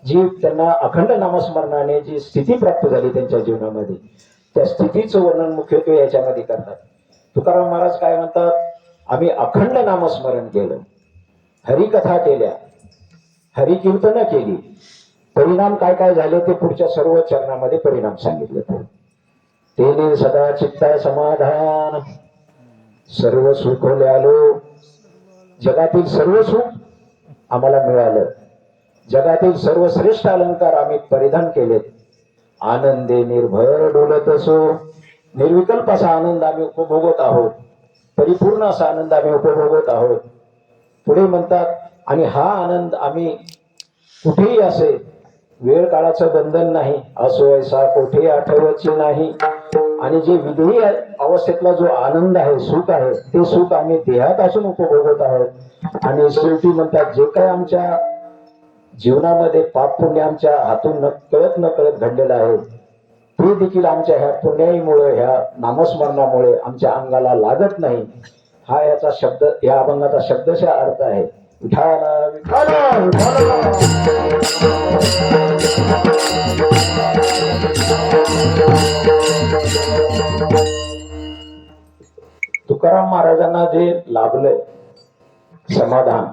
जी त्यांना अखंड नामस्मरणाने जी स्थिती प्राप्त झाली त्यांच्या जीवनामध्ये, त्या स्थितीचं वर्णन मुख्यत्वे याच्यामध्ये करतात. तुकाराम महाराज काय म्हणतात, आम्ही अखंड नामस्मरण केलं, हरिकथा केल्या, हरिकीर्तन केली, परिणाम काय काय झाले ते पुढच्या सर्व चरणामध्ये परिणाम सांगितले. तेने सदा चित्ता समाधान, सर्व सुखोले आलो, जगातील सर्व सुख आम्हाला मिळालं, जगातील सर्वश्रेष्ठ अलंकार आम्ही परिधान केलेत, आनंदे निर्भर डोलत असो, निर्विकल्प असा आनंद आम्ही उपभोगत आहोत, परिपूर्ण असा आनंद आम्ही उपभोगत आहोत. पुढे म्हणतात, आणि हा आनंद आम्ही कुठेही असे, वेळ काळाचं बंधन नाही, असो ऐसा कोठे आठवची नाही. आणि जे विदेही अवस्थेतला जो आनंद आहे, सुख आहे, ते सुख आम्ही देहात असून उपभोगत आहोत. आणि शेवटी म्हणतात, जे काय आमच्या जीवनामध्ये पाप पुण्य आमच्या हातून न कळत घडलेलं आहे, ते देखील आमच्या ह्या पुण्याईमुळे, ह्या नामस्मरणामुळे आमच्या अंगाला लागत नाही. हा याचा शब्द, या अभंगाचा शब्दशः अर्थ आहे. विठाला विठाला विठाला. तुकाराम महाराजांना जे लाभलंय समाधान,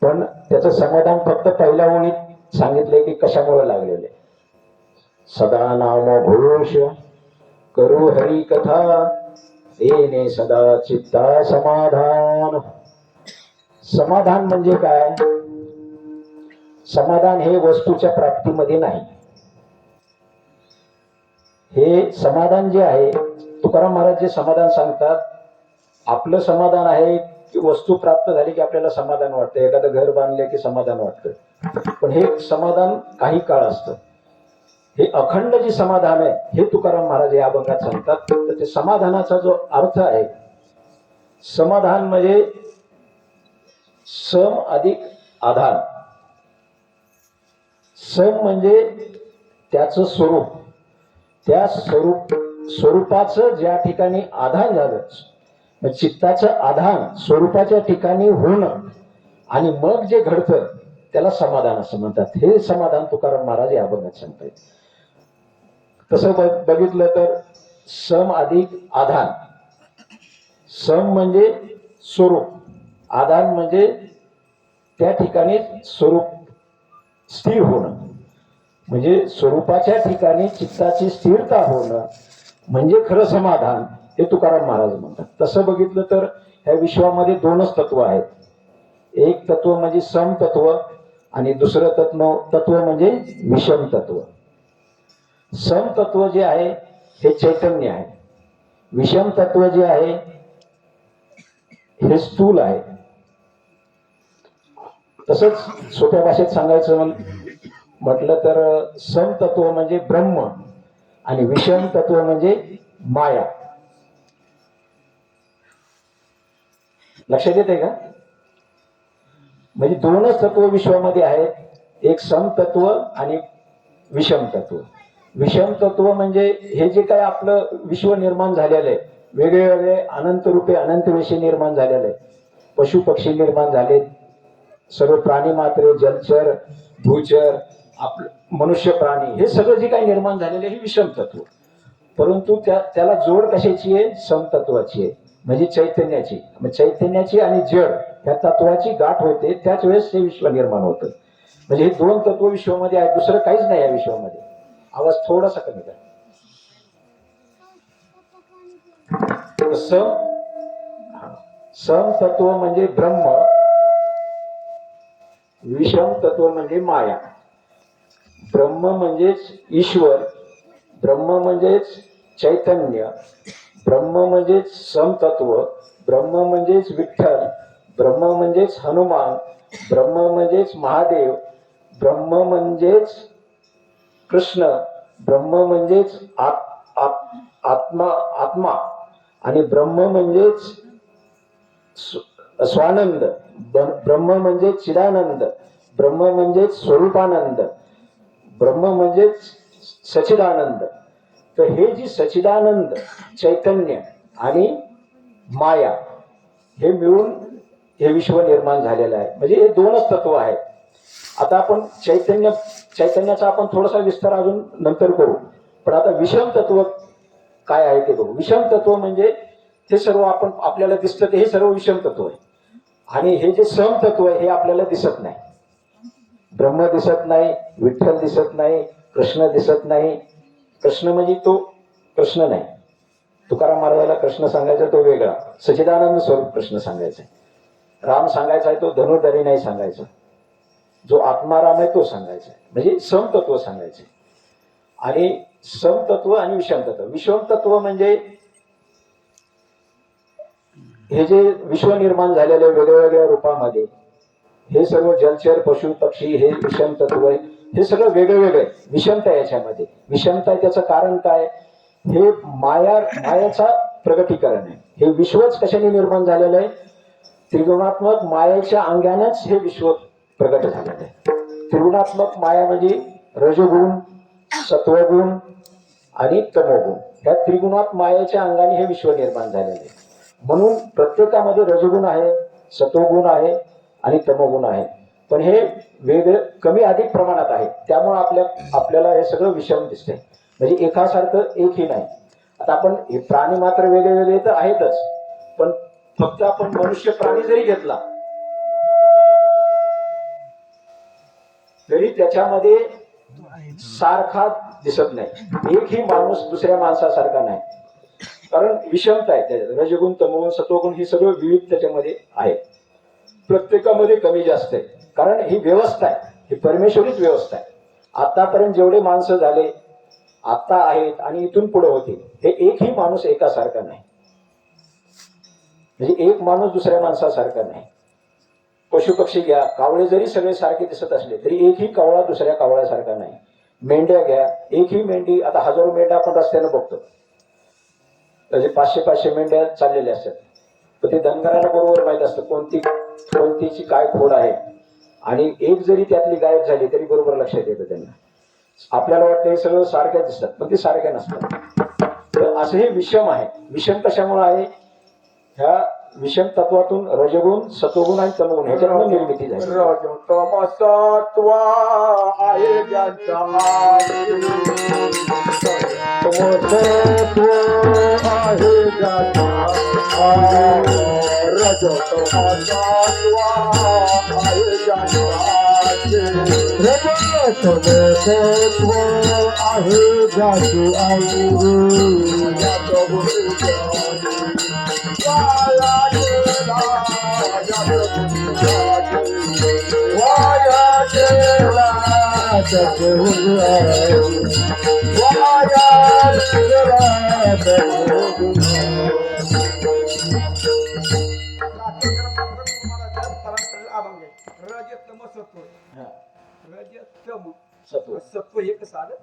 पण त्याचं समाधान फक्त पहिल्या ओळीत सांगितलंय की कशामुळे लागलेले. सदा नाम घोष करू हरी कथा, येणे सदा चित्ता समाधान. समाधान म्हणजे काय? समाधान हे वस्तूच्या प्राप्तीमध्ये नाही. हे समाधान जे आहे, तुकाराम महाराज जे समाधान सांगतात, आपलं समाधान आहे की वस्तू प्राप्त झाली की आपल्याला समाधान वाटतं, एखादं घर बांधले की समाधान वाटतं, पण हे समाधान काही काळ असतं. हे अखंड जे समाधान आहे हे तुकाराम महाराज या अभंगात सांगतात. तर ते समाधानाचा जो अर्थ आहे, समाधान म्हणजे सम अधिक आधार. सम म्हणजे त्याचं स्वरूप, त्या स्वरूपाचं ज्या ठिकाणी आधान झालं, चित्ताचं आधान स्वरूपाच्या ठिकाणी होणं, आणि मग जे घडतं त्याला समाधान असं म्हणतात. हे समाधान तुकाराम महाराज या अभंगात सांगतात. तसं बघितलं तर सम अधिक आधान, सम म्हणजे स्वरूप, आधान म्हणजे त्या ठिकाणी स्वरूप स्थिर होणं, म्हणजे स्वरूपाच्या ठिकाणी चित्ताची स्थिरता होणं म्हणजे खरं समाधान, हे तुकाराम महाराज म्हणतात. तसं बघितलं तर ह्या विश्वामध्ये दोनच तत्व आहेत. एक तत्व म्हणजे सम तत्व, आणि दुसरं तत्व म्हणजे विषम तत्व. सम तत्व जे आहे हे चैतन्य आहे, विषम तत्व जे आहे हे स्थूल आहे. तसंच सोप्या भाषेत सांगायचं म्हटलं तर सम तत्व म्हणजे ब्रह्म आणि विषम तत्व म्हणजे माया. लक्षात येते का? म्हणजे दोनच तत्व विश्वामध्ये आहेत, एक सम तत्व आणि विषम तत्व. विषम तत्व म्हणजे हे जे काय आपलं विश्व निर्माण झालेलं आहे, वेगळे वेगळे अनंत रूपे अनंत विषय निर्माण झालेले आहे, पशु पक्षी निर्माण झालेत, सर्व प्राणी मात्रे, जलचर भूचर, आपलं मनुष्य प्राणी, हे सगळं जे काही निर्माण झालेले हे विषम तत्व. परंतु त्याला जोड कशाची आहे? समतत्वाची आहे, म्हणजे चैतन्याची. चैतन्याची आणि जड ह्या तत्वाची गाठ होते, त्याच वेळेस हे विश्व निर्माण होतं. म्हणजे हे दोन तत्व विश्वामध्ये आहे, दुसरं काहीच नाही या विश्वामध्ये. आवाज थोडासा कमी करा. सम तत्व म्हणजे ब्रह्म, विषम तत्व म्हणजे माया. ब्रह्म म्हणजेच ईश्वर, ब्रह्म म्हणजेच चैतन्य, ब्रह्म म्हणजेच समतत्व, ब्रह्म म्हणजेच विठ्ठल, ब्रह्म म्हणजेच हनुमान, ब्रह्म म्हणजेच महादेव, ब्रह्म म्हणजेच कृष्ण, ब्रह्म म्हणजेच आत्मा, आणि ब्रह्म म्हणजेच स्वानंद, ब्रह्म म्हणजे चिदानंद, ब्रह्म म्हणजे स्वरूपानंद, ब्रह्म म्हणजेच सचिदानंद. तर हे जी सचिदानंद, चैतन्य आणि माया हे मिळून हे विश्व निर्माण झालेलं आहे. म्हणजे हे दोनच तत्व आहेत. आता आपण चैतन्याचा आपण थोडासा विस्तार अजून नंतर करू, पण आता विषम तत्व काय आहे ते बघू. विषम तत्व म्हणजे हे सर्व आपण आपल्याला दिसतं ते हे सर्व विषम तत्व आहे. आणि हे जे सम तत्व आहे हे आपल्याला दिसत नाही. ब्रह्म दिसत नाही, विठ्ठल दिसत नाही, कृष्ण दिसत नाही. कृष्ण म्हणजे तो कृष्ण नाही. तुकाराम महाराजाला कृष्ण सांगायचा तो वेगळा, सच्चिदानंद स्वरूप कृष्ण सांगायचा. राम सांगायचा आहे तो धनुर्धरी नाही सांगायचा, जो आत्माराम आहे तो सांगायचा. म्हणजे समतत्व सांगायचे. आणि समतत्व आणि विषमतत्व. विषमतत्व म्हणजे हे जे विश्व निर्माण झालेले वेगवेगळ्या रूपामध्ये हे सर्व जलचर पशु पक्षी हे विषम तत्व आहे. हे सगळं वेगळे विषमता याच्यामध्ये. विषमता त्याचं कारण काय? हे मायाचा प्रगतीकरण आहे. हे विश्वच कशाने निर्माण झालेलं आहे? त्रिगुणात्मक मायेच्या अंगानेच हे विश्व प्रगट झालेलं आहे. त्रिगुणात्मक माया म्हणजे रजोगुण, सत्वगुण आणि तमोगुण. ह्या त्रिगुणात मायेच्या अंगाने हे विश्व निर्माण झालेले आहे. म्हणून प्रत्येकामध्ये रजोगुण आहे, सत्वगुण आहे आणि तमोगुण आहे. पण हे वेगळे कमी अधिक प्रमाणात आहे. त्यामुळे आपल्याला हे सगळं विषम दिसते. म्हणजे एकासारखं एकही नाही. आता आपण हे प्राणी मात्र वेगळे तर आहेतच, पण फक्त आपण मनुष्य प्राणी जरी घेतला तरी त्याच्यामध्ये सारखा दिसत नाही. एकही माणूस दुसऱ्या माणसासारखा नाही. कारण विषमता आहे. रजगुण, तमोगुण, सत्वगुण ही सगळं विविध त्याच्यामध्ये आहे. प्रत्येकामध्ये कमी जास्त आहे. कारण ही व्यवस्था आहे, ही परमेश्वरीच व्यवस्था आहे. आतापर्यंत जेवढे माणसं झाले, आता आहेत आणि इथून पुढे होतील, हे एकही माणूस एकासारखा नाही. म्हणजे एक माणूस दुसऱ्या माणसासारखा नाही. पशु पक्षी घ्या, कावळे जरी सगळे सारखे दिसत असले तरी एकही कावळा दुसऱ्या कावळ्यासारखा नाही. मेंढ्या घ्या, एकही मेंढी, आता हजारो मेंढ्या आपण रस्त्यानं बघतो, म्हणजे 500 मेंढ्या चाललेल्या असतात. पण ते धनगराला बरोबर माहित असतं कोणतीची काय खोड आहे. आणि एक जरी त्यातली गायब झाली तरी बरोबर लक्षात येतं त्यांना. आपल्याला वाटतं हे सगळं सारख्या दिसतात, पण ते सारख्या नसतात. तर असं हे विषम आहे. विषम कशामुळे आहे? ह्या विषम तत्वातून रजगुण, सत्वगुण आणि तमगुण ह्याच्यातून निर्मिती झाली. रजतम सत्व आहे ज्याच्या सत्व आहे ज्याच्या रजतम सत्व आहे ज्याच्या रजतम सत्व आहे ज्याची आई सत्व एक साधन.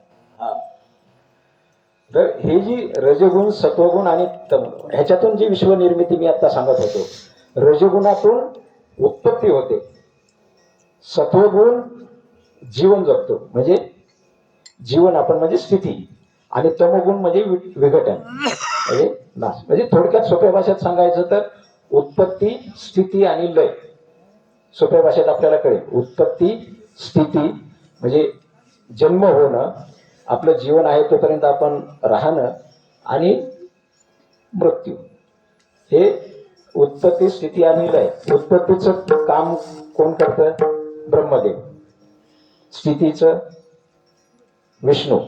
तर हे जी रजगुण, सत्वगुण आणि तमगुण ह्याच्यातून जी विश्व निर्मिती मी आता सांगत होतो, रजगुणातून उत्पत्ती होते, सत्वगुण जीवन जगतो म्हणजे जीवन आपण म्हणजे स्थिती, आणि तमगुण म्हणजे विघटन म्हणजे नाश. म्हणजे थोडक्यात सोप्या भाषेत सांगायचं तर उत्पत्ती, स्थिती आणि लय. सोप्या भाषेत आपल्याला कळेल. उत्पत्ती, स्थिती म्हणजे जन्म होणं, आपलं जीवन आहे तोपर्यंत आपण राहणं, आणि मृत्यू. हे उत्पत्ती, स्थिती आणि लय. उत्पत्तीचं काम कोण करतं? ब्रह्मदेव. स्थितीचं विष्णू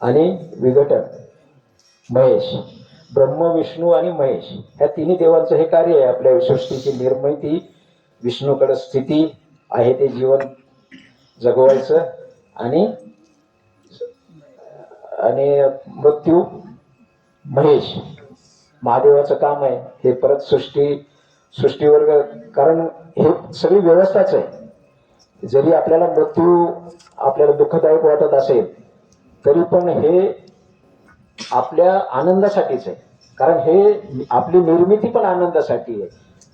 आणि विघटन महेश. ब्रह्म, विष्णू आणि महेश ह्या तिन्ही देवांचं हे कार्य आहे. आपल्या सृष्टीची निर्मिती विष्णूकडे, स्थिती आहे ते जीवन जगवायचं, आणि मृत्यू महेश महादेवाचं काम आहे. हे परत सृष्टीवर, कारण हे सगळी व्यवस्थाच आहे. जरी आपल्याला मृत्यू आपल्याला दुःखदायक वाटत असेल तरी पण हे आपल्या आनंदासाठीच आहे. कारण हे आपली निर्मिती पण आनंदासाठी आहे,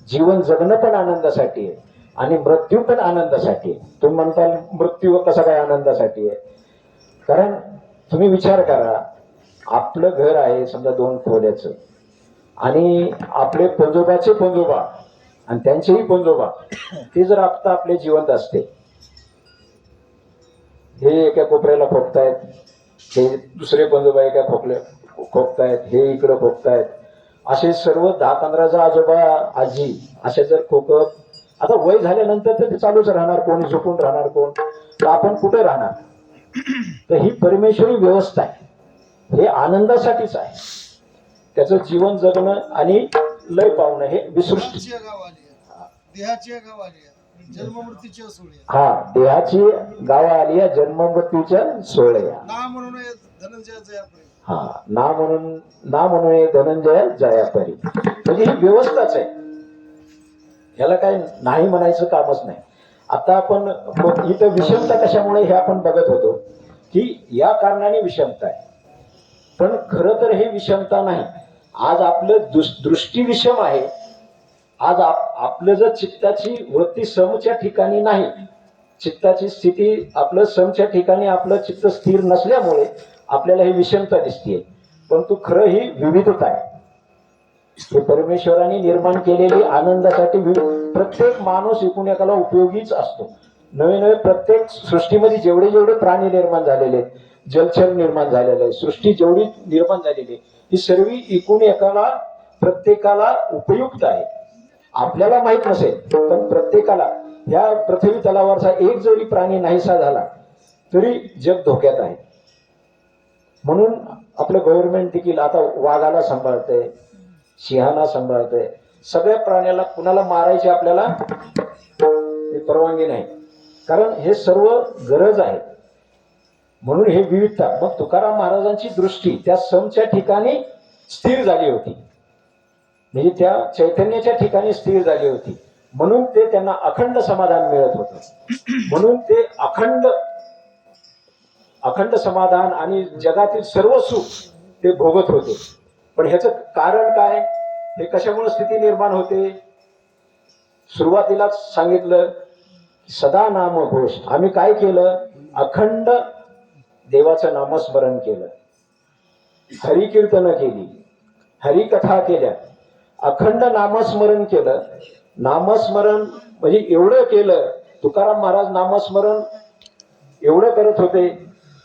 जीवन जगणं पण आनंदासाठी आहे, आणि मृत्यू पण आनंदासाठी आहे. तुम्ही म्हणताल मृत्यू कसा काय आनंदासाठी आहे? कारण तुम्ही विचार करा, आपलं घर आहे समजा 2 खोल्याचं, आणि आपले पंजोबाचे पंजोबा आणि त्यांचेही पंजोबा ते जर आता आपले जिवंत असते हे एका कोपऱ्याला खोकतायत, हे दुसरे बंधुबाई एका खोकतायत, हे इकडं खोकतायत. असे सर्व 10-15 आजोबा आजी असे जर खोकत, आता वय झाल्यानंतर तर ते चालूच राहणार, कोणी झोपून राहणार, कोण, तर आपण कुठे राहणार. तर ही परमेश्वरी व्यवस्था आहे, हे आनंदासाठीच आहे. त्याचं जीवन जगणं आणि लय पावणं हे विसृष्टी. देहाची गाव आली जन्म मृत्यूची सोहळ्या हा, देहाची गावा आली आहे, जन्म मृत्यूच्या सोहळ्या. ना म्हणून धनंजय जयापरी. हा, ना म्हणून धनंजय जयापरी. म्हणजे ही व्यवस्थाच आहे, ह्याला काय नाही म्हणायचं कामच नाही. आता आपण इथं विषमता कशामुळे हे आपण बघत होतो की या कारणाने विषमता आहे, पण खरं तर हे विषमता नाही. आज आपलं दृष्टी विषम आहे. आज आपलं जर चित्ताची वृत्ती समच्या ठिकाणी नाही, चित्ताची स्थिती आपलं समच्या ठिकाणी आपलं चित्त स्थिर नसल्यामुळे आपल्याला ही विषमता दिसते. परंतु खरं ही विविधता आहे, हे परमेश्वराने निर्माण केलेली आनंदासाठी. प्रत्येक माणूस एकूण एकाला उपयोगीच असतो. नवे नवे प्रत्येक सृष्टीमध्ये जेवढे प्राणी निर्माण झालेले, जलचर निर्माण झालेले आहे, सृष्टी जेवढी निर्माण झालेली ही सर्व एकूण एकाला प्रत्येकाला उपयुक्त आहे. आपल्याला माहित नसेल, पण प्रत्येकाला या पृथ्वी तलावरचा एक जरी प्राणी नाहीसा झाला तरी जग धोक्यात आहे. म्हणून आपलं गव्हर्नमेंट देखील आता वाघाला सांभाळतंय, सिंहाला सांभाळतंय. सगळ्या प्राण्याला कुणाला मारायची आपल्याला परवानगी नाही, कारण हे सर्व गरज आहे. म्हणून हे विविधता. मग तुकाराम महाराजांची दृष्टी त्या समच्या ठिकाणी स्थिर झाली होती, म्हणजे त्या चैतन्याच्या ठिकाणी स्थिर झाली होती. म्हणून ते त्यांना अखंड समाधान मिळत होतं. म्हणून ते अखंड समाधान आणि जगातील सर्व सुख ते भोगत होते. पण ह्याचं कारण काय, हे कशामुळे स्थिती निर्माण होते. सुरुवातीलाच सांगितलं, सदा नाम घोष. आम्ही काय केलं, अखंड देवाचं नामस्मरण केलं, हरिकीर्तन केली, हरिकथा केल्या, अखंड नामस्मरण केलं. नामस्मरण म्हणजे एवढं केलं, तुकाराम महाराज नामस्मरण एवढं करत होते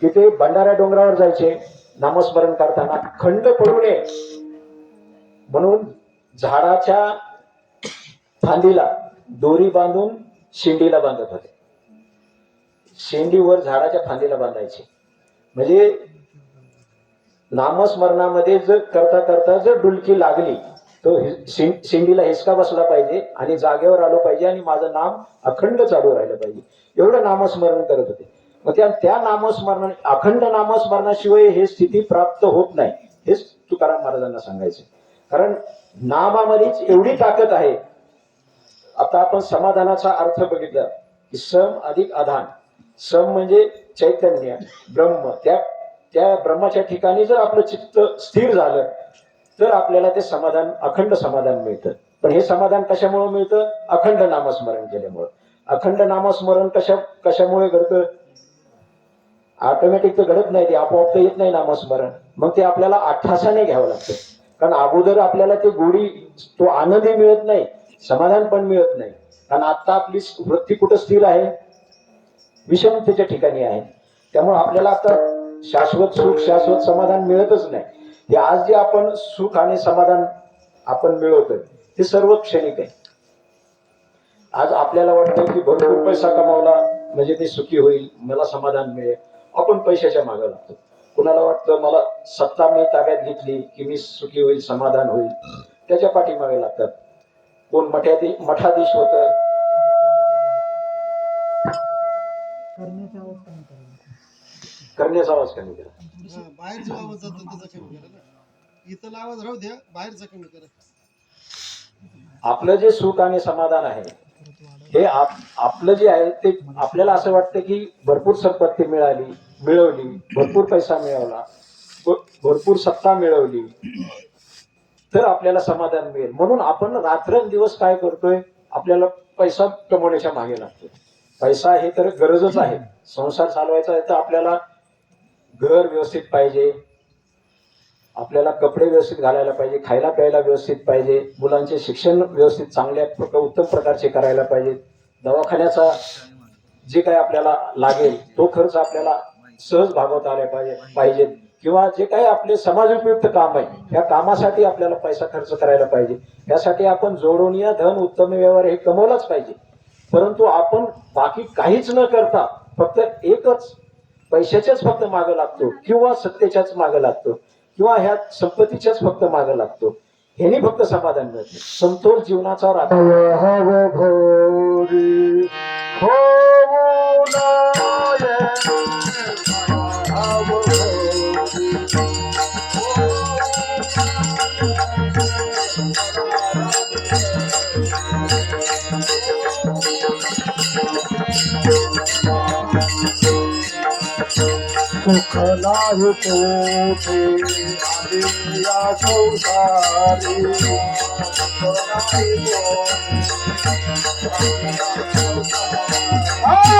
की ते भंडारा डोंगरावर जायचे नामस्मरण करताना, खंड पडू नये म्हणून झाडाच्या फांदीला दोरी बांधून शेंडीला बांधत होते. शेंडीवर झाडाच्या फांदीला बांधायचे. म्हणजे नामस्मरणामध्ये जर करता करता जर डुलकी लागली तो शेंडीला हिसका बसला पाहिजे आणि जागेवर आलो पाहिजे आणि माझं नाम अखंड चालू राहिलं पाहिजे, एवढं नामस्मरण करत होते. मग त्या नामस्मरण, अखंड नामस्मरणाशिवाय हे स्थिती प्राप्त होत नाही, हेच तुकाराम महाराजांना सांगायचे. कारण नामामध्येच एवढी ताकद आहे. आता आपण समाधानाचा अर्थ बघितला की सम अधिक आधान. सम म्हणजे चैतन्य ब्रह्म, त्या ब्रह्माच्या ठिकाणी जर आपलं चित्त स्थिर झालं तर आपल्याला ते समाधान, अखंड समाधान मिळतं. पण हे समाधान कशामुळे मिळतं, अखंड नामस्मरण केल्यामुळं. अखंड नामस्मरण कशामुळे घडतं, ऑटोमॅटिक तर घडत नाही, ते आपोआप तर येत नाही नामस्मरण. मग ते आपल्याला आठासाने घ्यावं लागतं. कारण अगोदर आपल्याला ते गोडी, तो आनंदही मिळत नाही, समाधान पण मिळत नाही. कारण आता आपली वृत्ती कुठं स्थिर आहे, विषमतेच्या ठिकाणी आहे. त्यामुळे आपल्याला आता शाश्वत सुख, शाश्वत समाधान मिळतच नाही. हे आज जे आपण सुख आणि समाधान आपण मिळवतोय हे सर्व क्षणिक आहे. आज आपल्याला वाटतं की भरपूर पैसा कमावला म्हणजे ते सुखी होईल, मला समाधान मिळेल, आपण पैशाच्या मागे लागतो. कुणाला वाटतं मला सत्ता मी ताब्यात घेतली की मी सुखी होईल, समाधान होईल, त्याच्या पाठीमागे लागतात. कोण मठाधीश होतं, करण्याचा आवाज कमी करा. बाहेरचा आवाज जातो त्याचा कमी करा ना. इथला आवाज राहू द्या, बाहेरचा कमी करा. आपलं जे सुख आणि समाधान आहे हे आपलं जे आहे ते आपल्याला असं वाटतं की भरपूर संपत्ती मिळवली, भरपूर पैसा मिळवला, भरपूर सत्ता मिळवली तर आपल्याला समाधान मिळेल. म्हणून आपण रात्रंदिवस काय करतोय, आपल्याला पैसा कमवण्याच्या मागे लागतोय. पैसा हे तर गरजच आहे. संसार चालवायचा आहे तर आपल्याला घर व्यवस्थित पाहिजे, आपल्याला कपडे व्यवस्थित घालायला पाहिजे, खायला प्यायला व्यवस्थित पाहिजे, मुलांचे शिक्षण व्यवस्थित चांगल्या उत्तम प्रकारचे करायला पाहिजे, दवाखान्याचा जे काही आपल्याला लागेल तो खर्च आपल्याला सहज भागवता आले पाहिजे किंवा जे काही आपले समाज उपयुक्त काम आहे त्या कामासाठी आपल्याला पैसा खर्च करायला पाहिजे. यासाठी आपण जोडोनिया धन उत्तम व्यवहार हे कमवलाच पाहिजे. परंतु आपण बाकी काहीच न करता फक्त एकच पैशाच्याच फक्त मागे लागतो किंवा सत्तेच्याच मागे लागतो किंवा ह्या संपत्तीच्याच फक्त मागे लागतो, ह्याने फक्त समाधान मिळते. समतोल जीवनाचा राखा हव भोरी होऊ नये हव सुख नाही कोठे आले या संसारी सुख नाही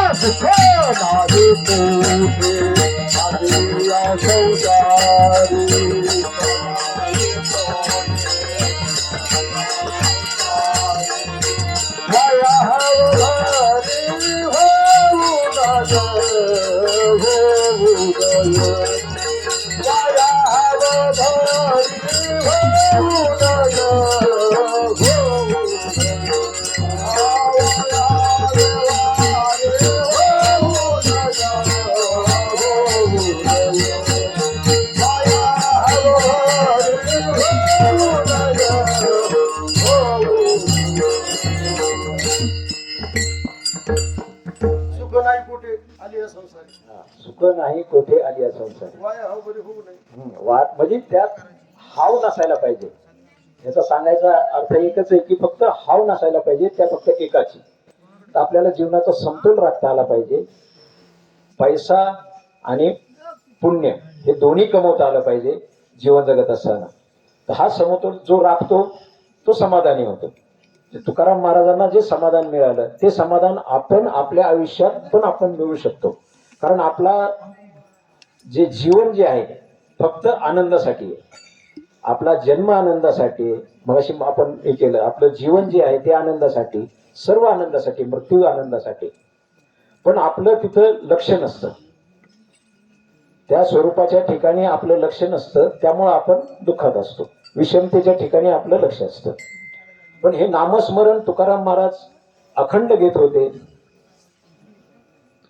कोठे सुख नाही कोठे आले या संसारी माया हरी होऊ नये माया हरी होऊ सुख नाही कुठे आली या संसारी सुख नाही कोठे आली या संसारी. वाया हा बरी होऊ नये. वाद म्हणजे त्यात हाव नसायला पाहिजे. याचा सांगायचा अर्थ एकच आहे की फक्त हाव नसायला पाहिजे त्या फक्त एकाची. तर आपल्याला जीवनाचा समतोल राखता आला पाहिजे. पैसा आणि पुण्य हे दोन्ही कमवता आलं पाहिजे जीवन जगत असताना. तर हा समतोल जो राखतो तो समाधानी होतो. तुकाराम महाराजांना जे समाधान मिळालं ते समाधान आपण आपल्या आयुष्यात पण आपण मिळवू शकतो. कारण आपला जे जीवन जे आहे फक्त आनंदासाठी आहे. आपला जन्म आनंदासाठी आहे. मगाशी आपण हे केलं आपलं जीवन जे आहे ते आनंदासाठी, सर्व आनंदासाठी, मृत्यू आनंदासाठी. पण आपलं तिथं लक्ष नसतं, त्या स्वरूपाच्या ठिकाणी आपलं लक्ष नसतं, त्यामुळं आपण दुःखात असतो. विषमतेच्या ठिकाणी आपलं लक्ष असतं. पण हे नामस्मरण तुकाराम महाराज अखंड घेत होते.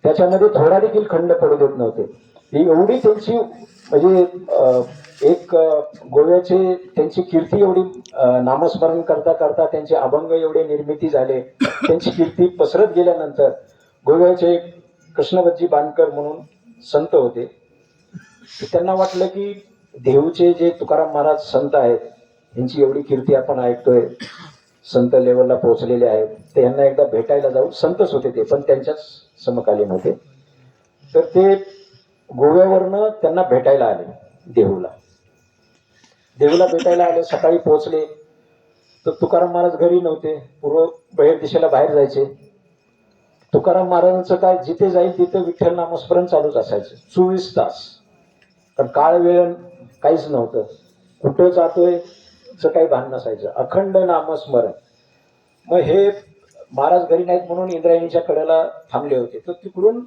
त्याच्यामध्ये थोडा देखील खंड पडू देत नव्हते. ही एवढी त्यांची म्हणजे एक गोव्याचे त्यांची कीर्ती एवढी नामस्मरण करता करता त्यांचे अभंग एवढे निर्मिती झाले. त्यांची कीर्ती पसरत गेल्यानंतर गोव्याचे कृष्णवज्जी बांधकर म्हणून संत होते. त्यांना वाटलं की देहूचे जे तुकाराम महाराज संत आहेत यांची एवढी कीर्ती आपण ऐकतोय, संत लेवलला पोहोचलेले आहेत, ते यांना एकदा भेटायला जाऊ. संतच होते ते पण त्यांच्याच समकालीन होते. तर ते गोव्यावरनं त्यांना भेटायला आले देहूला. देहूला भेटायला आले, सकाळी पोहोचले तर तुकाराम महाराज घरी नव्हते, पूर्व बहिर दिशेला बाहेर जायचे. तुकाराम महाराजांचं काय जिथे जाईल तिथे विठ्ठल नामस्मरण चालूच असायचं 24 तास. पण काळ वेळ काहीच नव्हतं, कुठं जातोय काही भान नसायचं, अखंड नामस्मरण. मग हे महाराज घरी नाहीत म्हणून इंद्रायणीच्या कडेला थांबले होते. तर तिकडून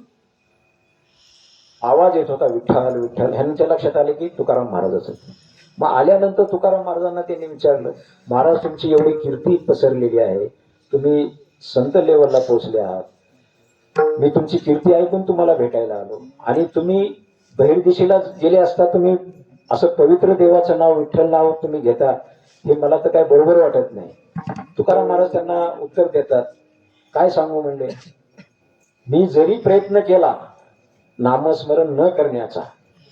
आवाज येत होता विठ्ठल विठ्ठल. ह्यांच्या लक्षात आले की तुकाराम महाराजच आहेत. मग आल्यानंतर तुकाराम महाराजांना त्यांनी विचारलं, महाराज तुमची एवढी कीर्ती पसरलेली आहे, तुम्ही संत लेवलला पोहोचले आहात, मी तुमची कीर्ती ऐकून तुम्हाला भेटायला आलो आणि तुम्ही बहिर दिशेला गेले असता तुम्ही असं पवित्र देवाचं नाव विठ्ठल नाव तुम्ही घेता, हे मला तर काय बरोबर वाटत नाही. तुकाराम महाराज त्यांना उत्तर देतात, काय सांगू म्हणले, मी जरी प्रयत्न केला नामस्मरण न करण्याचा,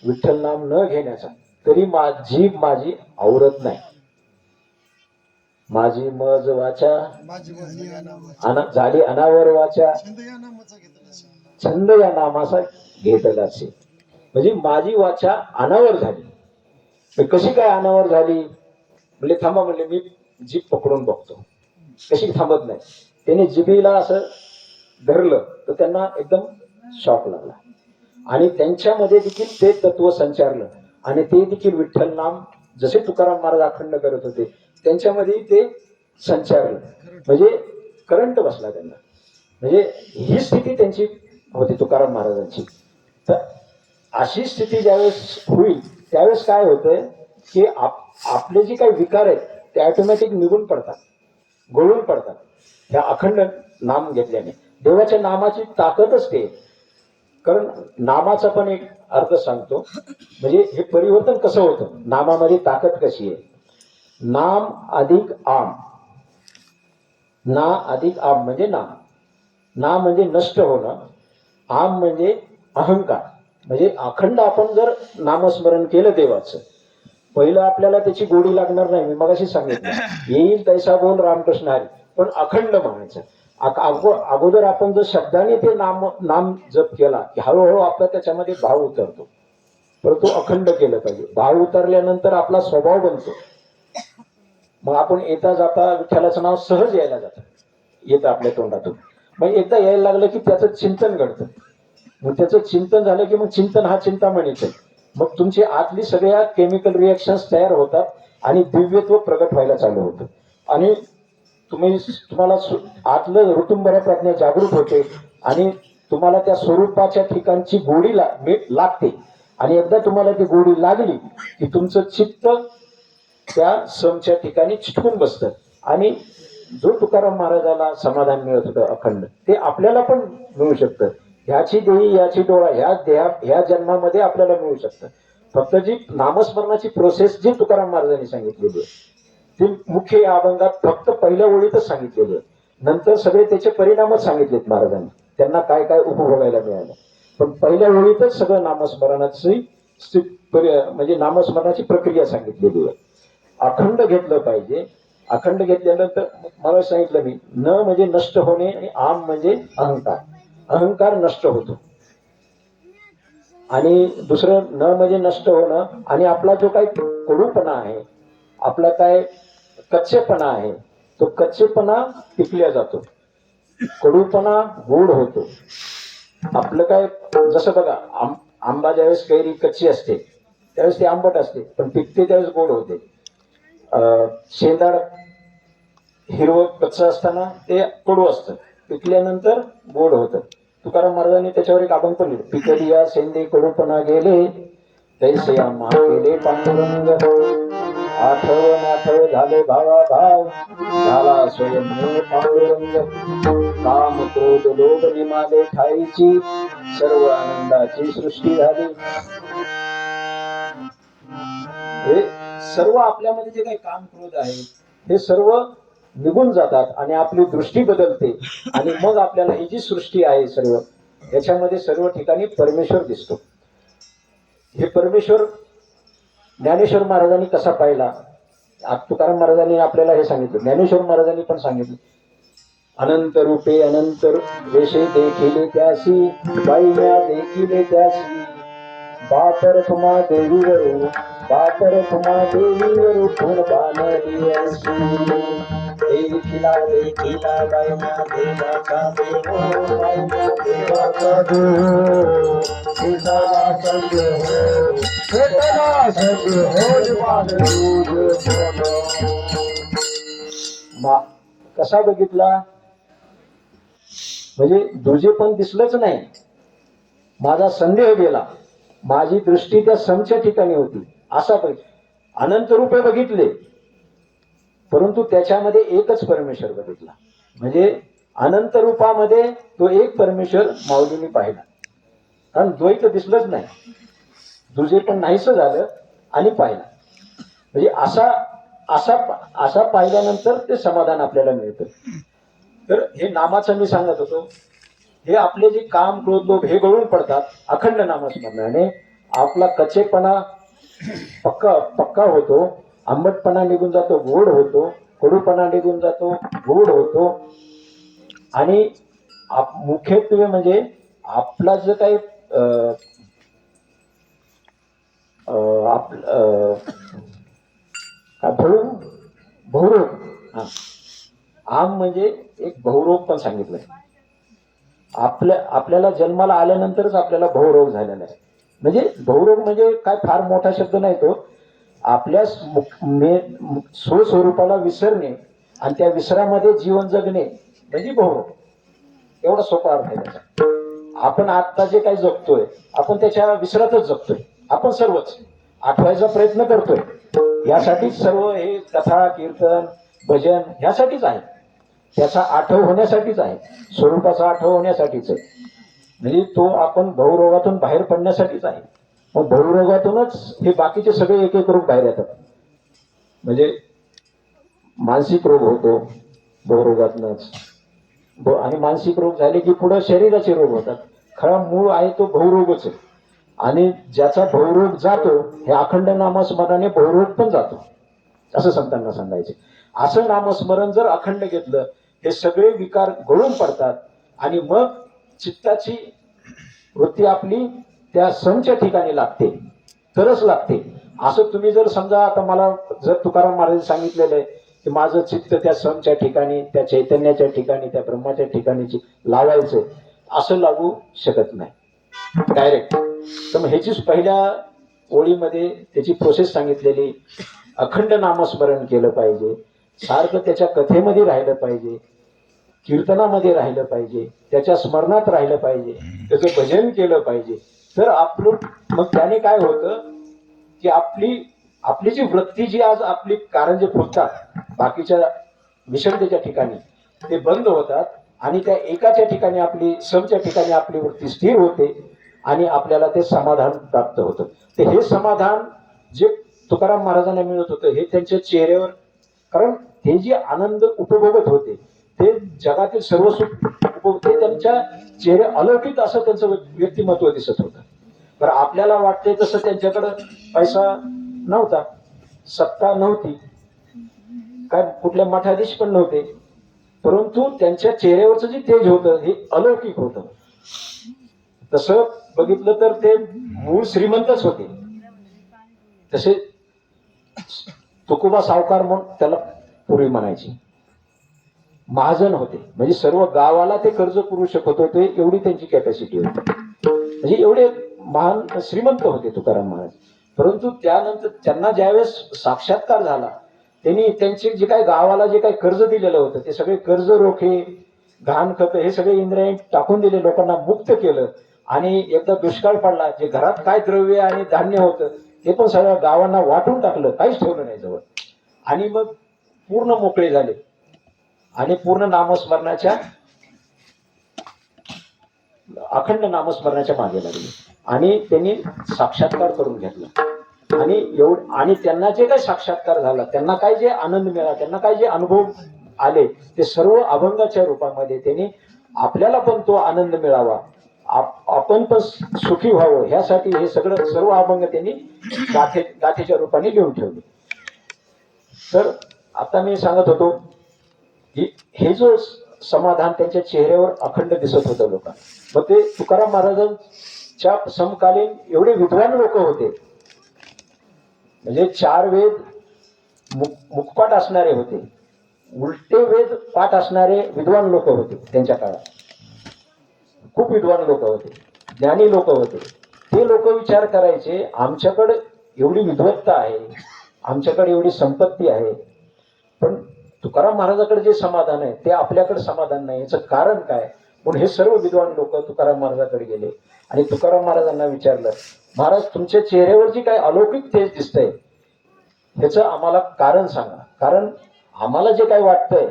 विठ्ठल नाम न घेण्याचा, तरी माझी आवरत नाही. माझी मज वाचा झाली अनावर वाचा, छंद या नामाचा घेतला असे. म्हणजे माझी वाचा अनावर झाली. कशी काय अनावर झाली म्हणजे थांबा म्हणले, मी जीभ पकडून बघतो. कशी थांबत नाही. त्याने जिभेला असं धरलं तर त्यांना एकदम शॉक लागला आणि त्यांच्यामध्ये देखील ते तत्व संचारलं आणि ते देखील विठ्ठल नाम जसे तुकाराम महाराज अखंड करत होते त्यांच्यामध्ये ते संचारलं. म्हणजे करंट बसला त्यांना. म्हणजे ही स्थिती त्यांची होती तुकाराम महाराजांची. तर अशी स्थिती ज्यावेळेस होईल त्यावेळेस काय होतंय की आपले जे काही विकार आहेत ते ऑटोमॅटिक निघून पडतात, गळून पडतात ह्या अखंड नाम घेतल्याने. देवाच्या नामाची ताकदच ते. कारण नामाचा पण एक अर्थ सांगतो, म्हणजे हे परिवर्तन कसं होतं, नामामध्ये ताकद कशी आहे. नाम अधिक आम, ना अधिक आम म्हणजे नाम. नाम म्हणजे नष्ट होणं, आम म्हणजे अहंकार. म्हणजे अखंड आपण जर नामस्मरण केलं देवाचं, पहिलं आपल्याला त्याची गोडी लागणार नाही. मी मगाशी सांगितलं, येईल तैसा बोल रामकृष्ण हरी, पण अखंड म्हणायचं. अगोदर आपण जर शब्दाने ते नाम जप केला की हळूहळू आपला त्याच्यामध्ये भाव उतरतो. परंतु अखंड केलं पाहिजे. भाव उतरल्यानंतर आपला स्वभाव बनतो. मग आपण येता जाता विठ्ठलाचं नाव सहज यायला जातं, येतं आपल्या तोंडातून. मग एकदा यायला लागलं की त्याचं चिंतन घडतं. मग त्याचं चिंतन झालं की मग चिंतन हा चिंतामणीच आहे. मग तुमची आतली सगळ्या केमिकल रिएक्शन्स तयार होतात आणि दिव्यत्व प्रगट व्हायला चालू होतं. आणि तुम्हाला आतलं ऋतुंभरा प्रज्ञा जागृत होते आणि तुम्हाला त्या स्वरूपाच्या ठिकाणची गोडी लागते. आणि एकदा तुम्हाला ती गोडी लागली की तुमचं चित्त त्या समच्या ठिकाणी चिटकून बसतं. आणि जो तुकाराम महाराजाला समाधान मिळत होतं अखंड, ते आपल्याला पण मिळू शकतं. ह्याची देही याची डोळा ह्या जन्मामध्ये आपल्याला मिळू शकतं. फक्त जी नामस्मरणाची प्रोसेस जी तुकाराम महाराजांनी सांगितलेली आहे ती मुख्य या अभंगात फक्त पहिल्या ओळीतच सांगितलेली आहे. नंतर सगळे त्याचे परिणामच सांगितलेत महाराजांनी, त्यांना काय काय उपभोगायला मिळालं. पण पहिल्या ओळीतच सगळं नामस्मरणाची म्हणजे नामस्मरणाची प्रक्रिया सांगितलेली आहे. अखंड घेतलं पाहिजे. अखंड घेतल्यानंतर मला सांगितलं मी, न म्हणजे नष्ट होणे आणि आम म्हणजे अहंकार. अहंकार नष्ट होतो. आणि दुसरं न म्हणजे नष्ट होणं, आणि आपला जो काही कडूपणा आहे, आपला काय कच्चेपणा आहे, तो कच्चेपणा टिकल्या जातो, कडूपणा गोड होतो. आपलं काय, जसं बघा आंबा ज्यावेळेस कैरी कच्ची असते त्यावेळेस ती आंबट असते, पण पिकते त्यावेळेस गोड होते. शेंदाड हिरवं कच्चं असताना ते कडू असतं, पिकल्यानंतर गोड होतं. तुकाराम महाराजांनी त्याच्यावर एक अभंग पण लिहिलं, पिकलिया शेंदे कडूपणा गेले तैसे आम्हा गेले पांडुरंग. आठव झाले भावा भाव, झाला स्वयं पांडुरंग. काम क्रोध लोभ निमाले ठाईची, सर्व आनंदाची सृष्टी झाली. हे सर्व आपल्यामध्ये जे काही काम क्रोध आहे हे सर्व निघून जातात आणि आपली दृष्टी बदलते. आणि मग आपल्याला ही जी सृष्टी आहे सर्व, याच्यामध्ये सर्व ठिकाणी परमेश्वर दिसतो. हे परमेश्वर ज्ञानेश्वर महाराजांनी कसा पाहिला, तुकाराम महाराजांनी आपल्याला हे सांगितलं, ज्ञानेश्वर महाराजांनी पण सांगितलं. अनंत रूपे अनंत वेशे देखिले त्यासी, बाईम्या देखिले त्यासी, बापर तुम्हा देवीवरू, बापर तुम्हा देवीवरू खून बाणली असी. देखिला देखिला बाईम्या देवाचा देव, बाईम्या देवाचा देव, सीताला संग हो, सीताला संग हो. कसा बघितला, म्हणजे दुजे पण दिसलंच नाही. माझा संदेह गेला, माझी दृष्टी त्या समच्या ठिकाणी होती. असा अनंत रूपे बघितले, परंतु त्याच्यामध्ये एकच परमेश्वर बघितला. म्हणजे अनंत रूपामध्ये तो एक परमेश्वर माऊलींनी पाहिला. कारण द्वैत दिसलंच नाही, दुजे पण नाहीस झालं आणि पाहिला. म्हणजे असा असा असा पाहिल्यानंतर ते समाधान आपल्याला मिळतं. तर हे नामाचं मी सांगत होतो, हे आपले जे काम क्रोध लोभ हे गळून पडतात अखंड नामस्मरणाने. आपला कच्चेपणा पक्का होतो, आंबटपणा निघून जातो, गोड होतो, कडूपणा निघून जातो, गोड होतो. आणि मुख्यत्वे म्हणजे आपला जो काही बहुरोग, आम म्हणजे एक बहुरोग पण सांगितलंय. आपल्याला जन्माला आल्यानंतरच आपल्याला बहुरोग झालेला आहे. म्हणजे बहुरोग म्हणजे काय फार मोठा शब्द नाही तो. आपल्या स्वस्वरूपाला विसरणे आणि त्या विसरामध्ये जीवन जगणे म्हणजे बहुरोग, एवढा सोपा अर्थ आहे त्याचा. आपण आता जे काही जगतोय आपण त्याच्या विसरातच जगतोय. आपण सर्वच आठवायचा प्रयत्न करतोय. यासाठीच सर्व हे कथा कीर्तन भजन ह्यासाठीच आहे. त्याचा आठव होण्यासाठीच आहे. स्वरूपाचा आठव होण्यासाठीच आहे. म्हणजे तो आपण बहुरोगातून बाहेर पडण्यासाठीच आहे. मग बहुरोगातूनच हे बाकीचे सगळे एक एक रोग बाहेर येतात. म्हणजे मानसिक रोग होतो बहुरोगातूनच. आणि मानसिक रोग झाले की पुढे शरीराचे रोग होतात. खरा मूळ आहे तो बहुरोगच आहे. आणि ज्याचा बहुरोग जातो हे अखंड नामस्मरणाने बहुरोग पण जातो असं संतांना सांगायचे. असं नामस्मरण जर अखंड घेतलं हे सगळे विकार गळून पडतात आणि मग चित्ताची वृत्ती आपली त्या समच्या ठिकाणी लागते. तरच लागते. असं तुम्ही जर समजा आता मला जर तुकाराम महाराज सांगितलेलं आहे की माझं चित्त त्या समच्या ठिकाणी त्या चैतन्याच्या ठिकाणी त्या ब्रह्माच्या ठिकाणी लावायचं, असं लागू शकत नाही डायरेक्ट. तर मग ह्याचीच पहिल्या ओळीमध्ये त्याची प्रोसेस सांगितलेली. अखंड नामस्मरण केलं पाहिजे. सारखं त्याच्या कथेमध्ये राहिलं पाहिजे. कीर्तनामध्ये राहिलं पाहिजे. त्याच्या स्मरणात राहिलं पाहिजे. त्याचं भजन केलं पाहिजे. तर आपलं मग त्याने काय होतं की आपली जी वृत्ती जी आज आपली कारण जे फुटतात बाकीच्या विषमतेच्या ठिकाणी ते बंद होतात आणि त्या एकाच्या ठिकाणी आपली समच्या ठिकाणी आपली वृत्ती स्थिर होते आणि आपल्याला ते समाधान प्राप्त होतं. तर हे समाधान जे तुकाराम महाराजांना मिळत होतं हे त्यांच्या चेहऱ्यावर, कारण हे जे आनंद उपभोगत होते ते जगातील सर्व सुख ते त्यांच्या चेहरे अलौकिक असं त्यांचं व्यक्तिमत्व दिसत होतं. तर आपल्याला वाटतंय तसं त्यांच्याकडं पैसा नव्हता, सत्ता नव्हती, काय कुठल्या मठाधीश पण नव्हते, परंतु त्यांच्या चेहऱ्यावरचं जे तेज होतं हे अलौकिक होतं. तसं बघितलं तर ते मूळ श्रीमंतच होते. तसे तुकोबा सावकार म्हणून त्याला पूर्वी म्हणायची. महाजन होते म्हणजे सर्व गावाला ते कर्ज पुरू शकत होते एवढी त्यांची कॅपॅसिटी होती. म्हणजे एवढे महान श्रीमंत होते तुकाराम महाराज. परंतु त्यानंतर त्यांना ज्यावेळेस साक्षात्कार झाला त्यांनी त्यांचे जे काही गावाला जे काही कर्ज दिलेलं होतं ते सगळे कर्ज रोखे घाण खत हे सगळे इंद्रिय टाकून दिले, लोकांना मुक्त केलं. आणि एकदा दुष्काळ पडला, जे घरात काय द्रव्य आणि धान्य होतं ते पण सगळ्या गावांना वाटून टाकलं, काहीच ठेवलं नाही जवळ. आणि मग पूर्ण मोकळे झाले आणि पूर्ण नामस्मरणाच्या अखंड नामस्मरणाच्या मागे लागले आणि त्यांनी साक्षात्कार करून घेतला. आणि त्यांना जे काही साक्षात्कार झाला, त्यांना काय जे आनंद मिळाला, त्यांना काय जे अनुभव आले ते सर्व अभंगाच्या रूपामध्ये त्यांनी आपल्याला पण तो आनंद मिळावा, आपण पण सुखी व्हावं ह्यासाठी हे सगळं सर्व अभंग त्यांनी गाथेच्या रूपाने लिहून ठेवले. तर आता मी सांगत होतो की हे जो समाधान त्यांच्या चेहऱ्यावर अखंड दिसत होतं लोकांना. मग ते तुकाराम महाराजांच्या समकालीन एवढे विद्वान लोक होते, म्हणजे 4 वेद मुखपाठ असणारे होते, उलटे वेद पाठ असणारे विद्वान लोक होते त्यांच्या काळात. खूप विद्वान लोक होते, ज्ञानी लोक होते. ते लोक विचार करायचे आमच्याकडे एवढी विद्वत्ता आहे, आमच्याकडे एवढी संपत्ती आहे, पण तुकाराम महाराजांकडे जे समाधान आहे ते आपल्याकडे समाधान नाही. याचं कारण काय? म्हणून हे सर्व विद्वान लोक तुकाराम महाराजांकडे गेले आणि तुकाराम महाराजांना विचारलं, महाराज तुमच्या चेहऱ्यावर जी काही अलौकिक तेज दिसतंय ह्याचं आम्हाला कारण सांगा. कारण आम्हाला जे काही वाटतंय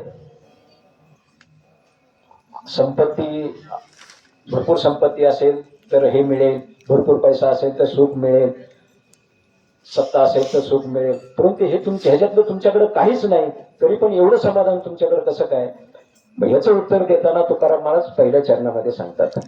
संपत्ती, भरपूर संपत्ती असेल तर हे मिळेल, भरपूर पैसा असेल तर सुख मिळेल, सत्ता असेल तर सुख मिळेल, परंतु हे ह्याच्यातलं तुमच्याकडे काहीच नाही, तरी पण एवढं समाधान तुमच्याकडे कसं काय? ह्याचं उत्तर देताना तुकाराम महाराज पहिल्या चरणामध्ये सांगतात,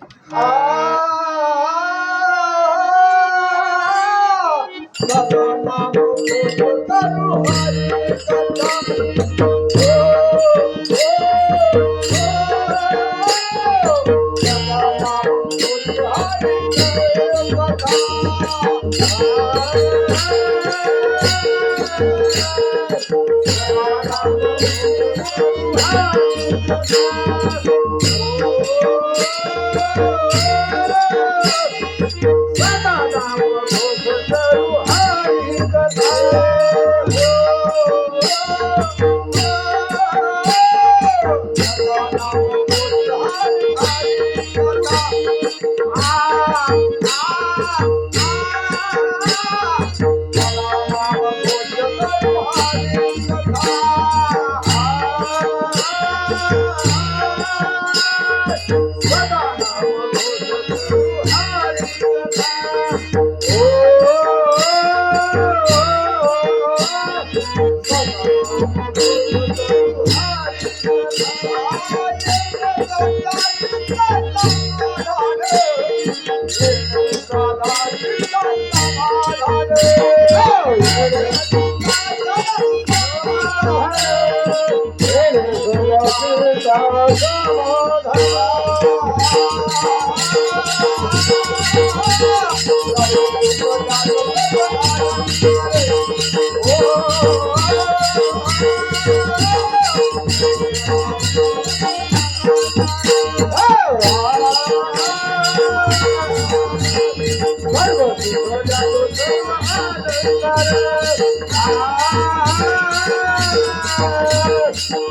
सर्व सुख जातो सर्व अलंकार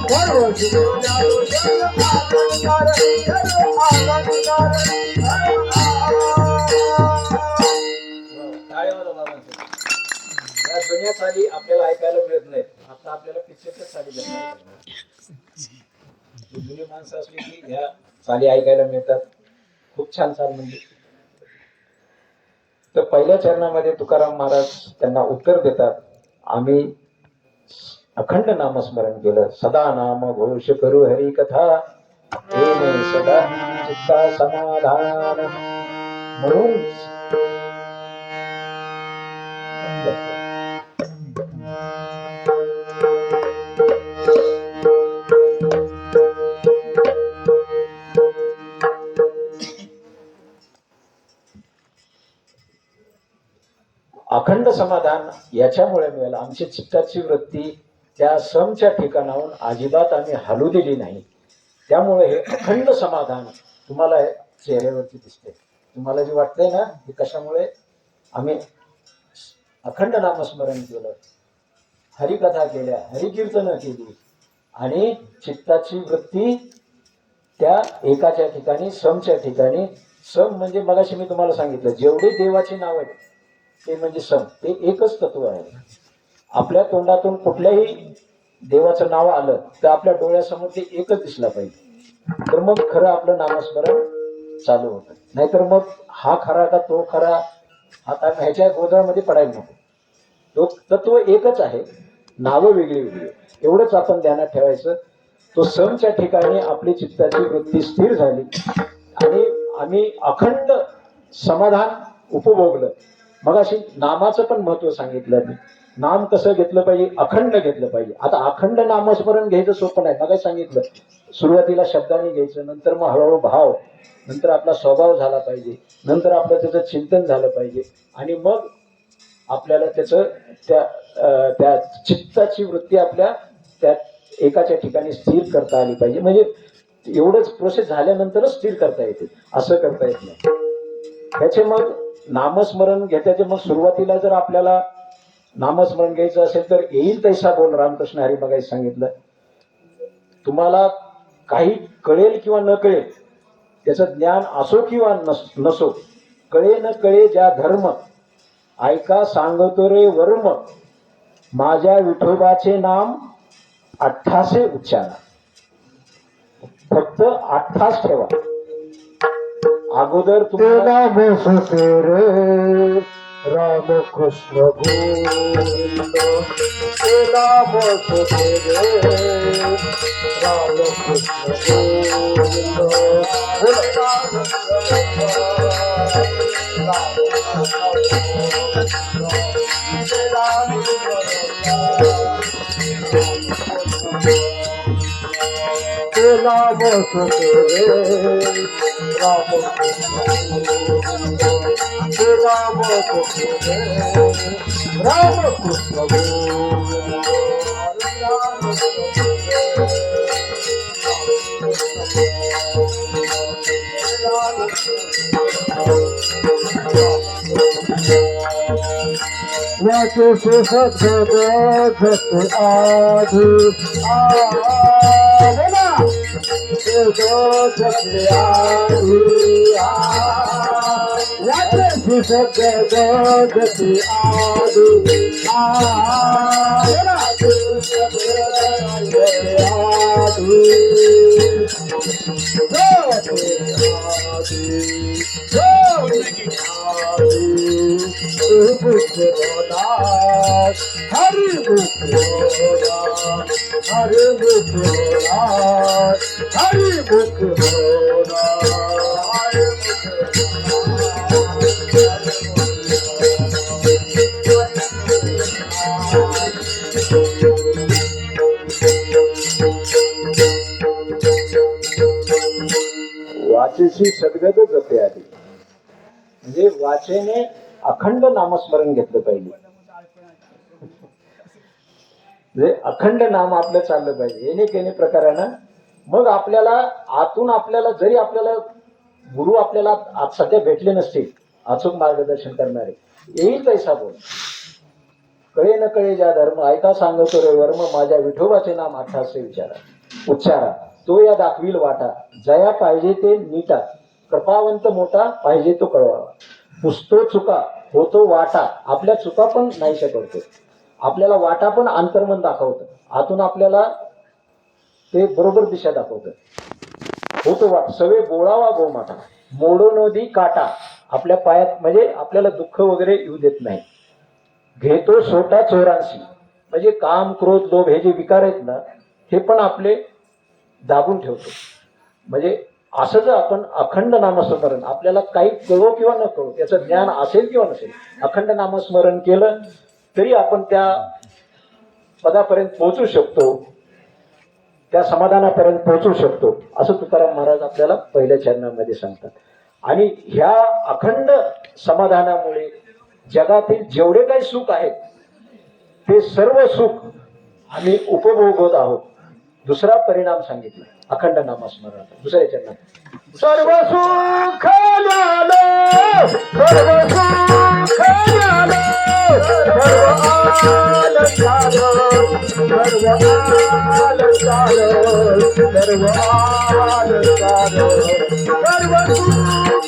सर्व सुख जातो सर्व अलंकार सर्व अलंकार टाळ्या वाजवा बाबांसाठी. या जुन्या चाली आपल्याला ऐकायला मिळत नाहीत. आता आपल्याला पिक्चरच्या चाली भेटतात. जुनी माणसं असली की ह्या चाली ऐकायला मिळतात. खूप छान चाल म्हणजे. तर पहिल्या चरणामध्ये तुकाराम महाराज त्यांना उत्तर देतात, आम्ही अखंड नामस्मरण केलं, सदा नाम घोष करू हरी कथा, येणे सदा चित्ता समाधान. म्हणून अखंड समाधान याच्यामुळे मिळालं, आमची चित्ताची वृत्ती त्या समच्या ठिकाणाहून अजिबात आम्ही हलू दिली नाही. त्यामुळे हे अखंड समाधान तुम्हाला चेहऱ्यावरती दिसते. तुम्हाला जे वाटतंय ना हे कशामुळे, आम्ही अखंड नामस्मरण केलं, हरिकथा केल्या, हरिकीर्तन केली आणि चित्ताची वृत्ती त्या एकाच्या ठिकाणी समच्या ठिकाणी. सम म्हणजे मगाशी मी तुम्हाला सांगितलं, जेवढे देवाचे नाव आहेत ते म्हणजे सम, ते एकच तत्व आहे. आपल्या तोंडातून कुठल्याही देवाचं नाव आलं तर आपल्या डोळ्यासमोर ते एकच दिसला पाहिजे, तर मग खरं आपलं नामस्मरण चालू होतं. नाहीतर मग हा खरा का तो खरा, आता ह्याच्या गोंधळामध्ये पडायला नको. तो तत्व एकच आहे, नावं वेगळी वेगळी. एवढंच आपण ध्यानात ठेवायचं. तो समच्या ठिकाणी आपली चित्ताची वृत्ती स्थिर झाली आणि आम्ही अखंड समाधान उपभोगलं. मग अशी नामाचं पण महत्व सांगितलं मी. नाम कसं घेतलं पाहिजे, अखंड घेतलं पाहिजे. आता अखंड नामस्मरण घ्यायचं सोपं नाही. मग सांगितलं सुरुवातीला शब्दाने घ्यायचं, नंतर मग हळूहळू भाव, नंतर आपला स्वभाव झाला पाहिजे, नंतर आपलं त्याचं चिंतन झालं पाहिजे आणि मग आपल्याला त्याचं त्या चित्ताची वृत्ती आपल्या त्या एकाच्या ठिकाणी स्थिर करता आली पाहिजे. म्हणजे एवढंच प्रोसेस झाल्यानंतरच स्थिर करता येते, असं करता येत नाही. त्याचे मग नामस्मरण घेताचे मग सुरुवातीला जर आपल्याला नामस्मरण घ्यायचं असेल तर येईल तैसा बोल, रामकृष्ण हरी मगाशी सांगितलं. तुम्हाला काही कळेल किंवा न कळेल, त्याचं ज्ञान असो किंवा नसो, कळे न कळे ज्या धर्म, ऐका सांगतो रे वर्म, माझ्या विठोबाचे नाम 88 उच्चारा. फक्त 88 ठेवा. अगोदर तुम्हाला राम कृष्ण गोविंद राम कृष्ण राम वाचे से सदगत आधु बोला वाचे से सदगत आधु हरि मुख वाचेची सद्गतच जाते आधी. म्हणजे वाचेने अखंड नामस्मरण घेतलं पाहिजे. म्हणजे अखंड नाम आपलं चाललं पाहिजे. येणे केणे प्रकारानं मग आपल्याला आतून आपल्याला जरी आपल्याला गुरु आपल्याला आज सध्या भेटले नसतील, अचूक मार्गदर्शन करणारे. येईल तैसा बोल, कळे न कळे ज्या धर्म, ऐका सांगतो रे वर्म, माझ्या विठोबाचे नाम अठ्ठासे विचारा उच्चारा, तो या दाखविल वाटा, जया पाहिजे ते नीटा, कृपावंत मोठा पाहिजे तो कळवावा. पुसतो चुका होतो वाटा, आपल्या चुका पण नाहीशा करतो, आपल्याला वाटा पण अंतर्मन दाखवतं, आतून आपल्याला ते बरोबर दिशा दाखवतं. होतो वाट सवे बोळावा गोमाटा, मोडो नदी काटा, आपल्या पायात म्हणजे आपल्याला दुःख वगैरे येऊ देत नाही. घेतो सोटा चोरांशी, म्हणजे काम क्रोध लोभ हे जे विकार आहेत ना, हे पण आपले दाबून ठेवतो. म्हणजे असं जर आपण अखंड नामस्मरण, आपल्याला काही कळो किंवा न कळो, त्याचं ज्ञान असेल किंवा नसेल, अखंड नामस्मरण केलं तरी आपण त्या पदापर्यंत पोहोचू शकतो, त्या समाधानापर्यंत पोहोचू शकतो, असं तुकाराम महाराज आपल्याला पहिल्या चरणामध्ये सांगतात. आणि ह्या अखंड समाधानामुळे जगातील जेवढे काही सुख आहेत ते सर्व सुख आम्ही उपभोगत आहोत. दुसरा परिणाम सांगितला अखंड नामस्मरण दुसऱ्या चरणात. सर्व सुख झालं, सर्व सुख झालं, सर्व आलं झालं, सर्व आलं झालं, सर्व आलं झालं, सर्व सुख झालं, सर्व आलंकार,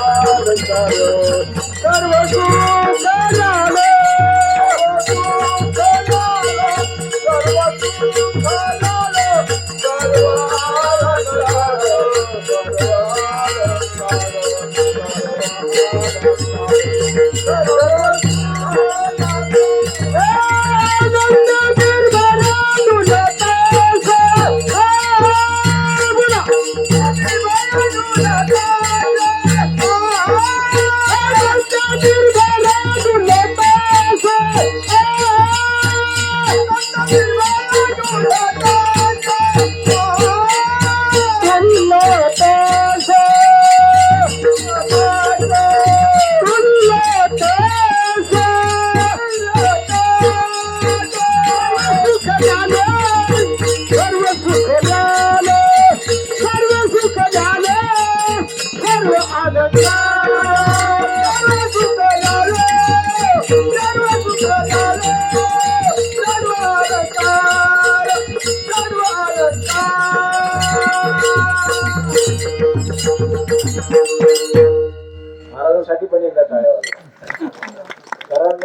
सर्व आलंकार, सर्व सुख झालं, सुख झालं, सर्व सुख झालं, सर्व आलंकार, सर्व महाराजांसाठी पण एकदा टाळ्या वाजवा. कारण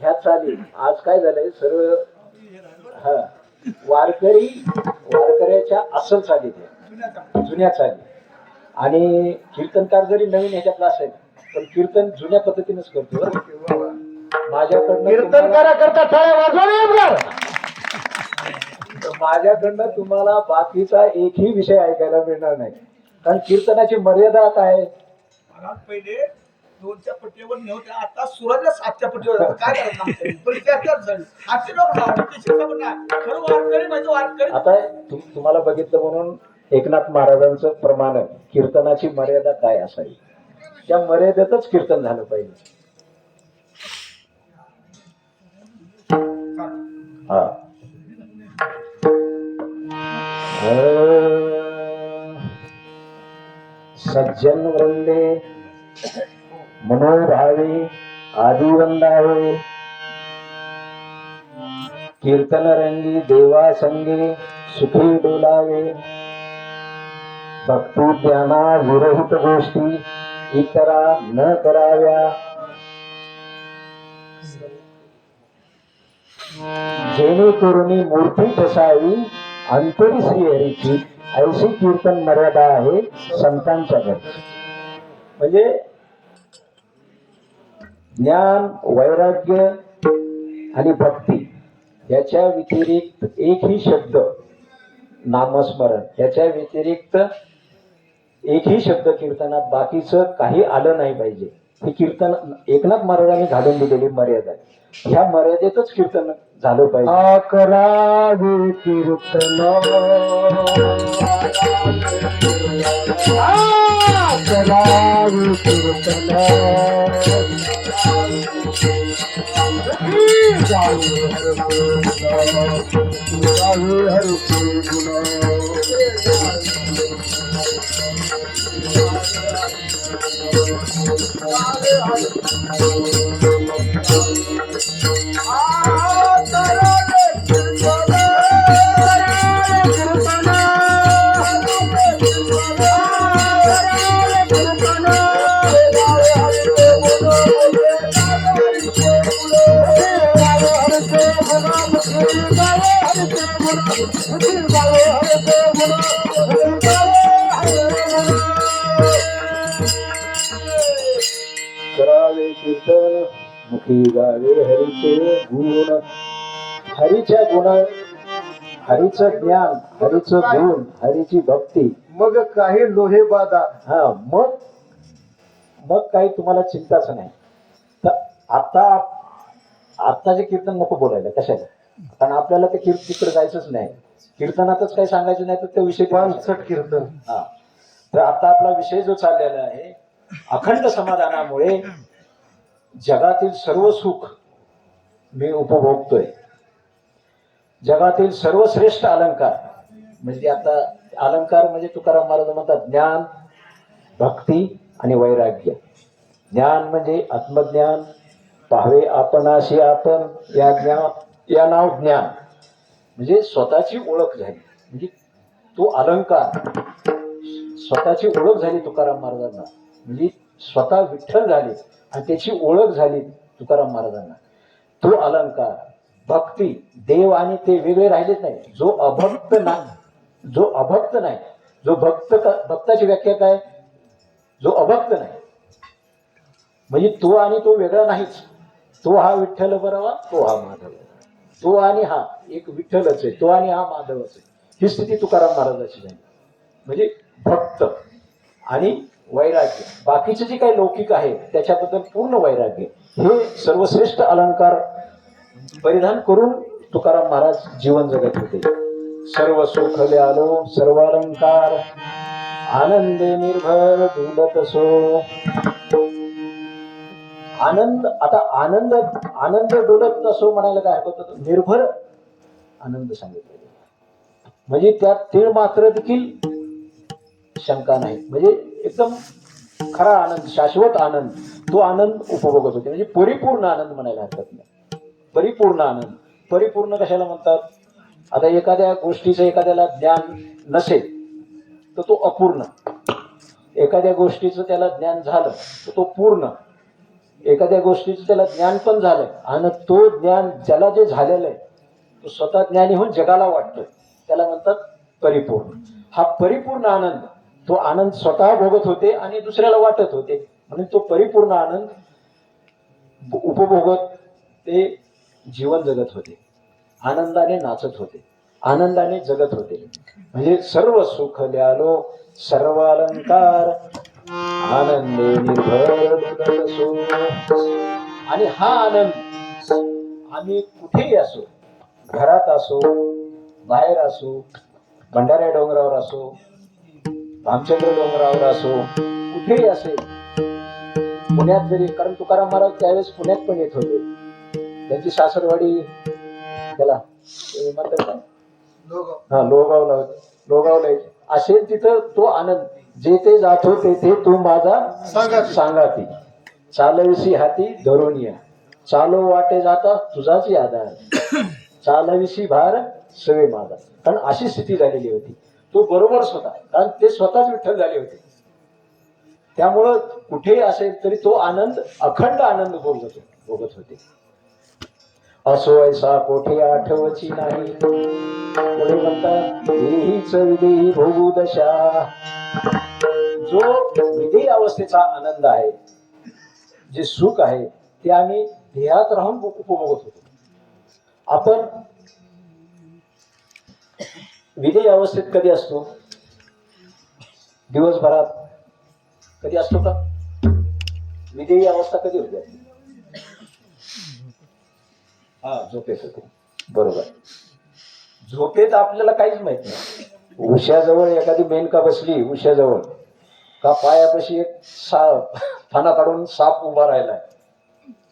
ह्या चाली आज काय झालंय, सर्व हा वारकऱ्याच्या अस्सल चाली, जुन्या चाली. आणि कीर्तनकार जरी नवीन ह्याच्यातला असेल पण कीर्तन जुन्या पद्धतीनेच करतो. माझ्याकडनं कीर्तन करता टाळ्या वाजवा. माझ्याकडनं तुम्हाला बाकीचा एकही विषय ऐकायला मिळणार नाही, कारण कीर्तनाची मर्यादा काय आहे. पहिले 2च्या पट्टीवर नव्हते, आता सुराच्या 7च्या पट्टीवर काय आता तुम्हाला बघितलं म्हणून एकनाथ महाराजांचं प्रमाण कीर्तनाची मर्यादा काय असावी, त्या मर्यादेतच कीर्तन झालं पाहिजे. हा सज्जन वृंदे मनोभावे आदिवंदावे, कीर्तन रंगी देवा संगे सुखी डोलावे, भक्ती ज्ञाना विरहित गोष्टी इतरा न कराव्या, जेणेकरून मूर्ती ठसावी अंतरी श्री हरीची, ऐशी कीर्तन मर्यादा आहे संतांच्या घरची. म्हणजे ज्ञान वैराग्य आणि भक्ती याच्या व्यतिरिक्त एकही शब्द, नामस्मरण याच्या व्यतिरिक्त एकही शब्द कीर्तनात बाकीचं काही आलं नाही पाहिजे. हे कीर्तन एकनाथ महाराजांनी घालून दिलेली मर्यादा आहे. ह्या मर्यादेतच कीर्तन झालं पाहिजे. करावे कीर्तन करावे कीर्तन गावे हरचे करावे कीर्तन मुखी गावे हरीचे गुण. हरीच्या गुण, हरीचं ज्ञान, हरीचं गुण, हरीची भक्ती. मग काही लोहे बादा. हा मग काही तुम्हाला चिंताच नाही. तर आत्ताचे कीर्तन नको बोलायला. कशाला? कारण आपल्याला ते तिकडे जायचंच नाही. कीर्तनातच काही सांगायचं नाही तर त्या विषय पानसट कीर्तन. हा. तर आता आपला विषय जो चाललेला आहे, अखंड समाधानामुळे जगातील सर्व सुख मी उपभोगतोय. जगातील सर्वश्रेष्ठ अलंकार म्हणजे आता अलंकार म्हणजे तुकाराम महाराज म्हणतात ज्ञान, भक्ती आणि वैराग्य. ज्ञान म्हणजे आत्मज्ञान, पाहावे आपणाशी आपण, या नाव ज्ञान म्हणजे स्वतःची ओळख झाली. म्हणजे तो अलंकार, स्वतःची ओळख झाली तुकाराम महाराजांना. म्हणजे स्वतः विठ्ठल झाले आणि त्याची ओळख झाली तुकाराम महाराजांना. तो अलंकार. भक्ती, देव आणि ते वेगळे राहिलेच नाही. जो अभक्त नाही, जो भक्ताची व्याख्या काय? जो अभक्त नाही म्हणजे तो आणि तो वेगळा नाहीच. तो हा विठ्ठल बरोबर, तो हा माधव. तो आणि हा एक विठ्ठलच आहे, तो आणि हा माधवच आहे. ही स्थिती तुकाराम महाराजाची झाली. म्हणजे भक्त आणि वैराग्य. बाकीचे जे काही लौकिक आहे त्याच्याबद्दल पूर्ण वैराग्य. हे सर्वश्रेष्ठ अलंकार परिधान करून तुकाराम महाराज जीवन जगत होते. सर्व सुखले आलो सर्व अलंकार, आनंदे निर्भर डुलत सो. आनंद, आता आनंद डोलत असो म्हणायला काय हरकत होतं? निर्भर आनंद सांगितलेला म्हणजे त्यात तीळ मात्र देखील शंका नाही. म्हणजे एकदम खरा आनंद, शाश्वत आनंद. तो आनंद उपभोगत होते. म्हणजे परिपूर्ण आनंद म्हणायला हरकत नाही. परिपूर्ण आनंद. परिपूर्ण कशाला म्हणतात? आता एखाद्या गोष्टीचं एखाद्याला ज्ञान नसेल तर तो अपूर्ण. एखाद्या गोष्टीचं त्याला ज्ञान झालं तर तो पूर्ण. एखाद्या गोष्टीचं त्याला ज्ञान पण झालंय आणि तो ज्ञान ज्याला जे झालेलं आहे तो स्वतः ज्ञानी होऊन जगाला वाटतोय, त्याला म्हणतात परिपूर्ण. हा परिपूर्ण आनंद, तो आनंद स्वतः भोगत होते आणि दुसऱ्याला वाटत होते. म्हणून तो परिपूर्ण आनंद उपभोगत ते जीवन जगत होते. आनंदाने नाचत होते, आनंदाने जगत होते. म्हणजे सर्व सुख ल्यालो सर्व अलंकार, आनंदे निर्भर सो. आणि हा आनंद आम्ही कुठेही असो, घरात असो, बाहेर असो, भंडाऱ्या डोंगरावर असो, रामचंद्र डोंगरावर असो, कुठेही असेल. पुण्यात जरी, कारण तुकाराम महाराज त्यावेळेस पुण्यात पण येत होते. त्यांची सासरवाडी त्याला म्हणतात काय, हा लोहगावला होते. लोहगावला असेल तिथं तो आनंद. जे ते जातो तेथे तू माझा सांगाती, चालविसी हाती धरून या, चालो वाटे जाता तुझाच आधार, चालविसी भार सवे माझा. कारण अशी स्थिती झालेली होती. तो बरोबर स्वतः, कारण ते स्वतःच विठ्ठल झाले होते. त्यामुळं कुठेही असेल तरी तो आनंद, अखंड आनंद भोगत होते. असो ऐसा कोठे आठवची नाही, पुढे म्हणतात देहीच विदेही भोगू दशा. जो विदेही अवस्थेचा आनंद आहे, जे सुख आहे ते आम्ही देहात राहून उपभोगत होतो. आपण विदेही अवस्थेत कधी असतो? दिवसभरात कधी असतो का? विधेयी अवस्था कधी होती आपली? हा, झोपेत होते. बरोबर. झोपेत आपल्याला काहीच माहित नाही. उशाजवळ एखादी मेनका बसली, उशाजवळ का पायापाशी एक फाना काढून साप उभा राहिलाय,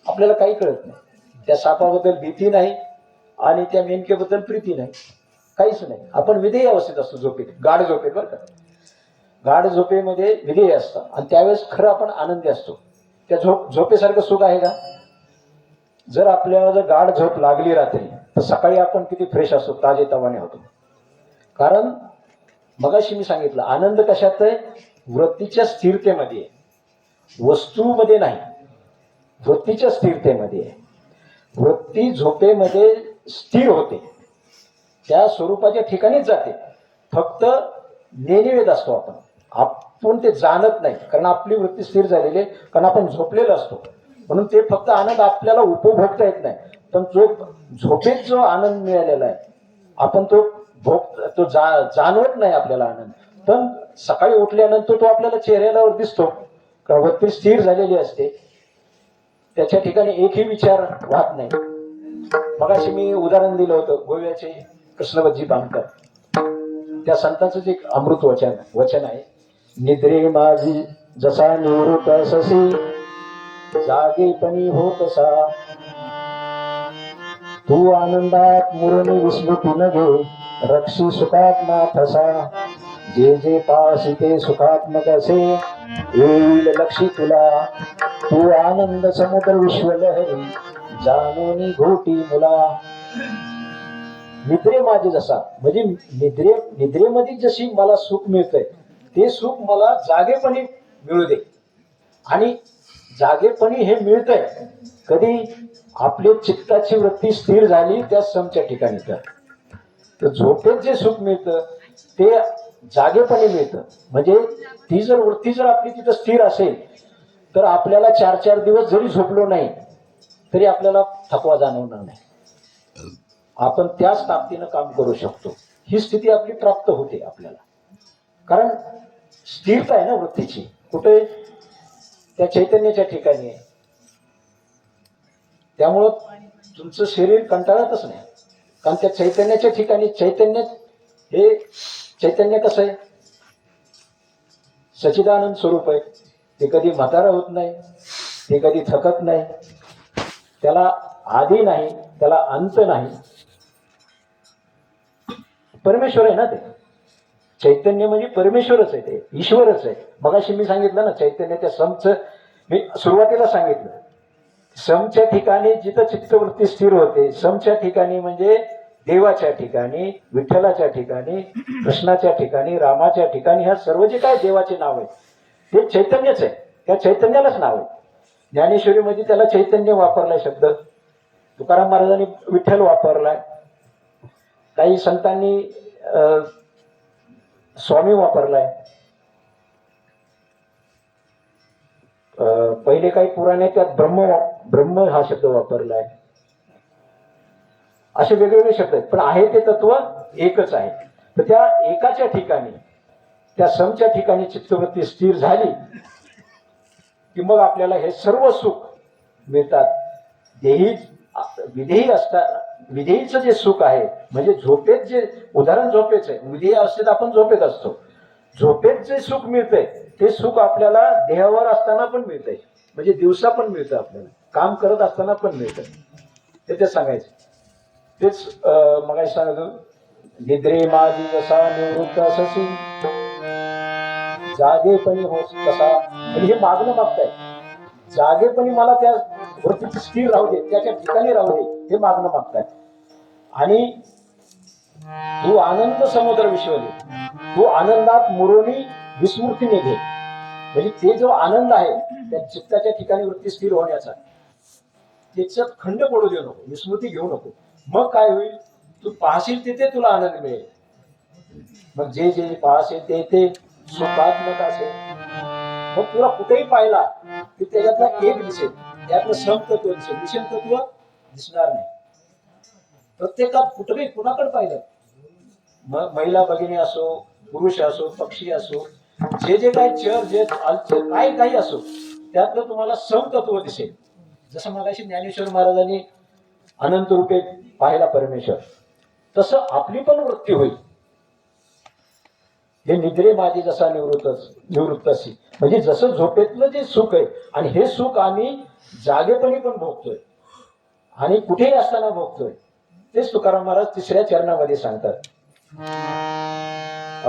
आपल्याला काही कळत नाही. त्या सापाबद्दल भीती नाही आणि त्या मेनकेबद्दल प्रीती नाही, काहीच नाही. आपण विधेयी अवस्थेत असतो झोपेत, गाढ झोपेत. बरं का, गाढ झोपेमध्ये विधेयी असतात आणि त्यावेळेस खरं आपण आनंदी असतो. त्या झोपेसारखं सुख आहे का? जर आपल्याला जर गाढ झोप लागली रात्री तर सकाळी आपण किती फ्रेश असतो, ताजेतवाने होतो. कारण मगाशी मी सांगितलं, आनंद कशात आहे? वृत्तीच्या स्थिरतेमध्ये आहे, वस्तूमध्ये नाही. वृत्तीच्या स्थिरतेमध्ये आहे. वृत्ती झोपेमध्ये स्थिर होते, त्या स्वरूपाच्या ठिकाणीच जाते. फक्त नेनिवेद असतो आपण ते जाणत नाही, कारण आपली वृत्ती स्थिर झालेली आहे, कारण आपण झोपलेलो असतो. म्हणून ते फक्त आनंद आपल्याला उपभोगता येत नाही. पण झोपेत जो आनंद मिळालेला आहे, आपण तो जाणवत नाही आपल्याला आनंद. पण सकाळी उठल्यानंतर तो आपल्याला चेहऱ्यावर दिसतो, कारण वृत्ती स्थिर झालेली असते, त्याच्या ठिकाणी एकही विचार वाहत नाही. मगाशी मी उदाहरण दिलं होतं गोव्याचे कृष्णवज्जी बामकर, त्या संतांचं एक अमृत वचन आहे. निद्रे माझी जसा निवृत्त ससी, जागेपणी होतसा. तू आनंदात मुरणी विस्मृती न घे, रक्षी सुखात नाथसा. जे जे पासी ते सुखात्मक असे, येईल लक्षी तुला. तू आनंद समुद्र विश्वलहरी, जाणूनी घोटी मुला. निद्रे माझे जसा, म्हणजे निद्रेमध्ये जशी मला सुख मिळतंय, ते सुख मला जागेपणी मिळू दे. आणि जागेपणी हे मिळतंय कधी? आपली चित्ताची वृत्ती स्थिर झाली त्या समच्या ठिकाणी. तर झोपेत जे सुख मिळतं ते जागेपणी मिळतं. म्हणजे ती जर वृत्ती जर आपली तिथं स्थिर असेल तर आपल्याला 4-4 दिवस जरी झोपलो नाही तरी आपल्याला थकवा जाणवणार नाही. आपण त्याच ताकदीनं काम करू शकतो. ही स्थिती आपली प्राप्त होते आपल्याला, कारण स्थिरता आहे ना वृत्तीची. कुठे? त्या चैतन्याच्या ठिकाणी आहे. त्यामुळं तुमचं शरीर कंटाळतच नाही, कारण त्या चैतन्याच्या ठिकाणी. चैतन्य कसं आहे? सच्चिदानंद स्वरूप आहे. ते कधी म्हातारा होत नाही, ते कधी थकत नाही, त्याला आदी नाही, त्याला अंत नाही. परमेश्वर आहे ना ते. चैतन्य म्हणजे परमेश्वरच आहे, ते ईश्वरच आहे. मगाशी मी सांगितलं ना, चैतन्याच्या समचं मी सुरुवातीला सांगितलं. समच्या ठिकाणी जिथं चित्तवृत्ती स्थिर होते, समच्या ठिकाणी म्हणजे देवाच्या ठिकाणी, विठ्ठलाच्या ठिकाणी, कृष्णाच्या ठिकाणी, रामाच्या ठिकाणी, ह्या सर्व जे काय देवाचे नाव आहे ते चैतन्यच आहे. त्या चैतन्यालाच नाव आहे. ज्ञानेश्वरीमध्ये त्याला चैतन्य वापरलाय शब्द, तुकाराम महाराजांनी विठ्ठल वापरलाय, काही संतांनी स्वामी वापरलाय, पहिले काही पुराणे त्यात ब्रह्म हा शब्द वापरलाय. असे वेगवेगळे शब्द आहेत, पण आहे ते तत्व एकच आहे. तर त्या एकाच्या ठिकाणी, त्या समच्या ठिकाणी चित्तवृत्ती स्थिर झाली की मग आपल्याला हे सर्व सुख मिळतात. विधेयी असतात. विधेयीचं जे सुख आहे म्हणजे झोपेत जे उदाहरण झोपेच आहे. विधेयी अवस्थेत आपण झोपेत असतो. झोपेत जे सुख मिळतंय ते सुख आपल्याला देहावर असताना पण मिळतंय, म्हणजे दिवसा पण मिळतं, आपल्याला काम करत असताना पण मिळतं. ते सांगायचं. तेच मगाशी सांगतो, निद्रे माझी जसा निवृत्त अससी, जागेपणी होत तसा. म्हणजे हे मागणं मागताय, जागेपणी मला त्या वृत्तीत स्थिर राहू दे, त्याच्या ठिकाणी राहू दे, हे मागणं मागताय. आणि तू आनंद समुद्र विश्वले, तू आनंदात मुरवणी विस्मृतीने घे. म्हणजे ते जो आनंद आहे त्या चित्ताच्या ठिकाणी वृत्ती स्थिर होण्याचा, त्याच्यात खंड पडू देऊ नको, विस्मृती घेऊ नको. मग काय होईल? तू पाहशील तिथे तुला आनंद मिळेल. मग जे जे पाहशील ते सुखात्मक असेल. मग तुला कुठेही पाहिला की त्याच्यातला एक दिसेल, त्यातलं समतत्व दिसेल, विषम तत्व दिसणार नाही. प्रत्येकात कुठेही कुणाकडे पाहिलं, मग महिला भगिनी असो, पुरुष असो, पक्षी असो, जे जे काही चर जे काही असो, त्यातलं तुम्हाला समतत्व दिसेल. जसं मगाशी ज्ञानेश्वर महाराजांनी अनंत रूपे पाहिला परमेश्वर, तसं आपली पण वृत्ती होईल. हे निद्रे माझी जसा निवृत्तसी, म्हणजे जसं झोपेतलं जे सुख आहे आणि हे सुख आम्ही जागेपणी पण भोगतोय आणि कुठेही असताना भोगतोय. तेच तुकाराम महाराज तिसऱ्या चरणामध्ये सांगतात.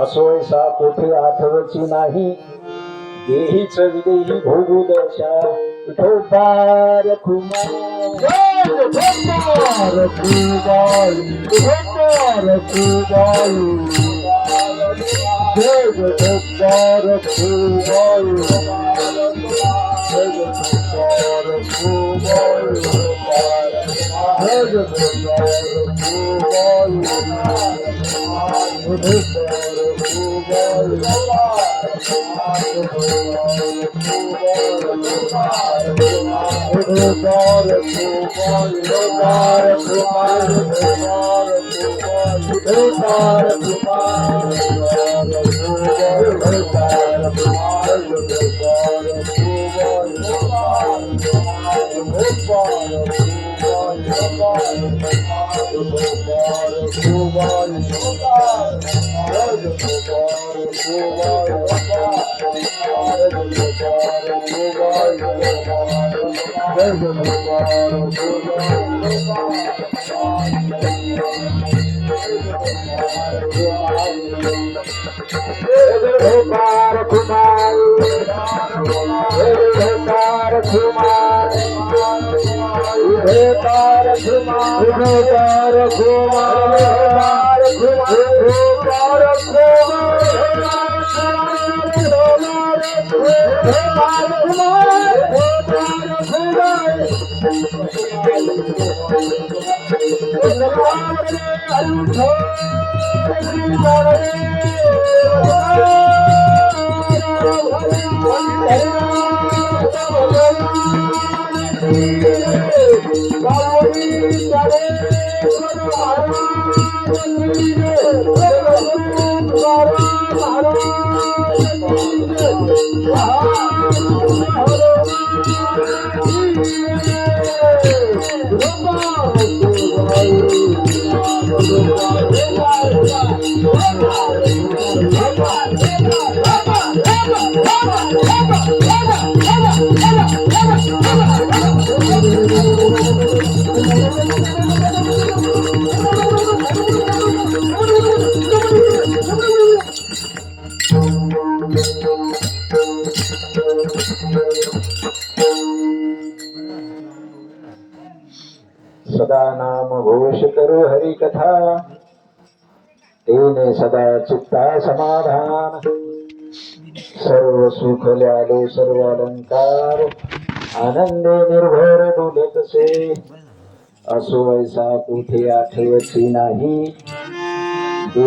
असोय सा कोठे आठवची नाही, देहीच विदेही भोगू दशा. विठोबा रखुमा सदा नाम घोष करो हरि कथा, तेने सदा चित्ता समाधान. सर्व सुख ल्यालो सर्व अलंकार, आनंदे निर्भर डोले तसे. असो ऐसा कुठे आठवची नाही,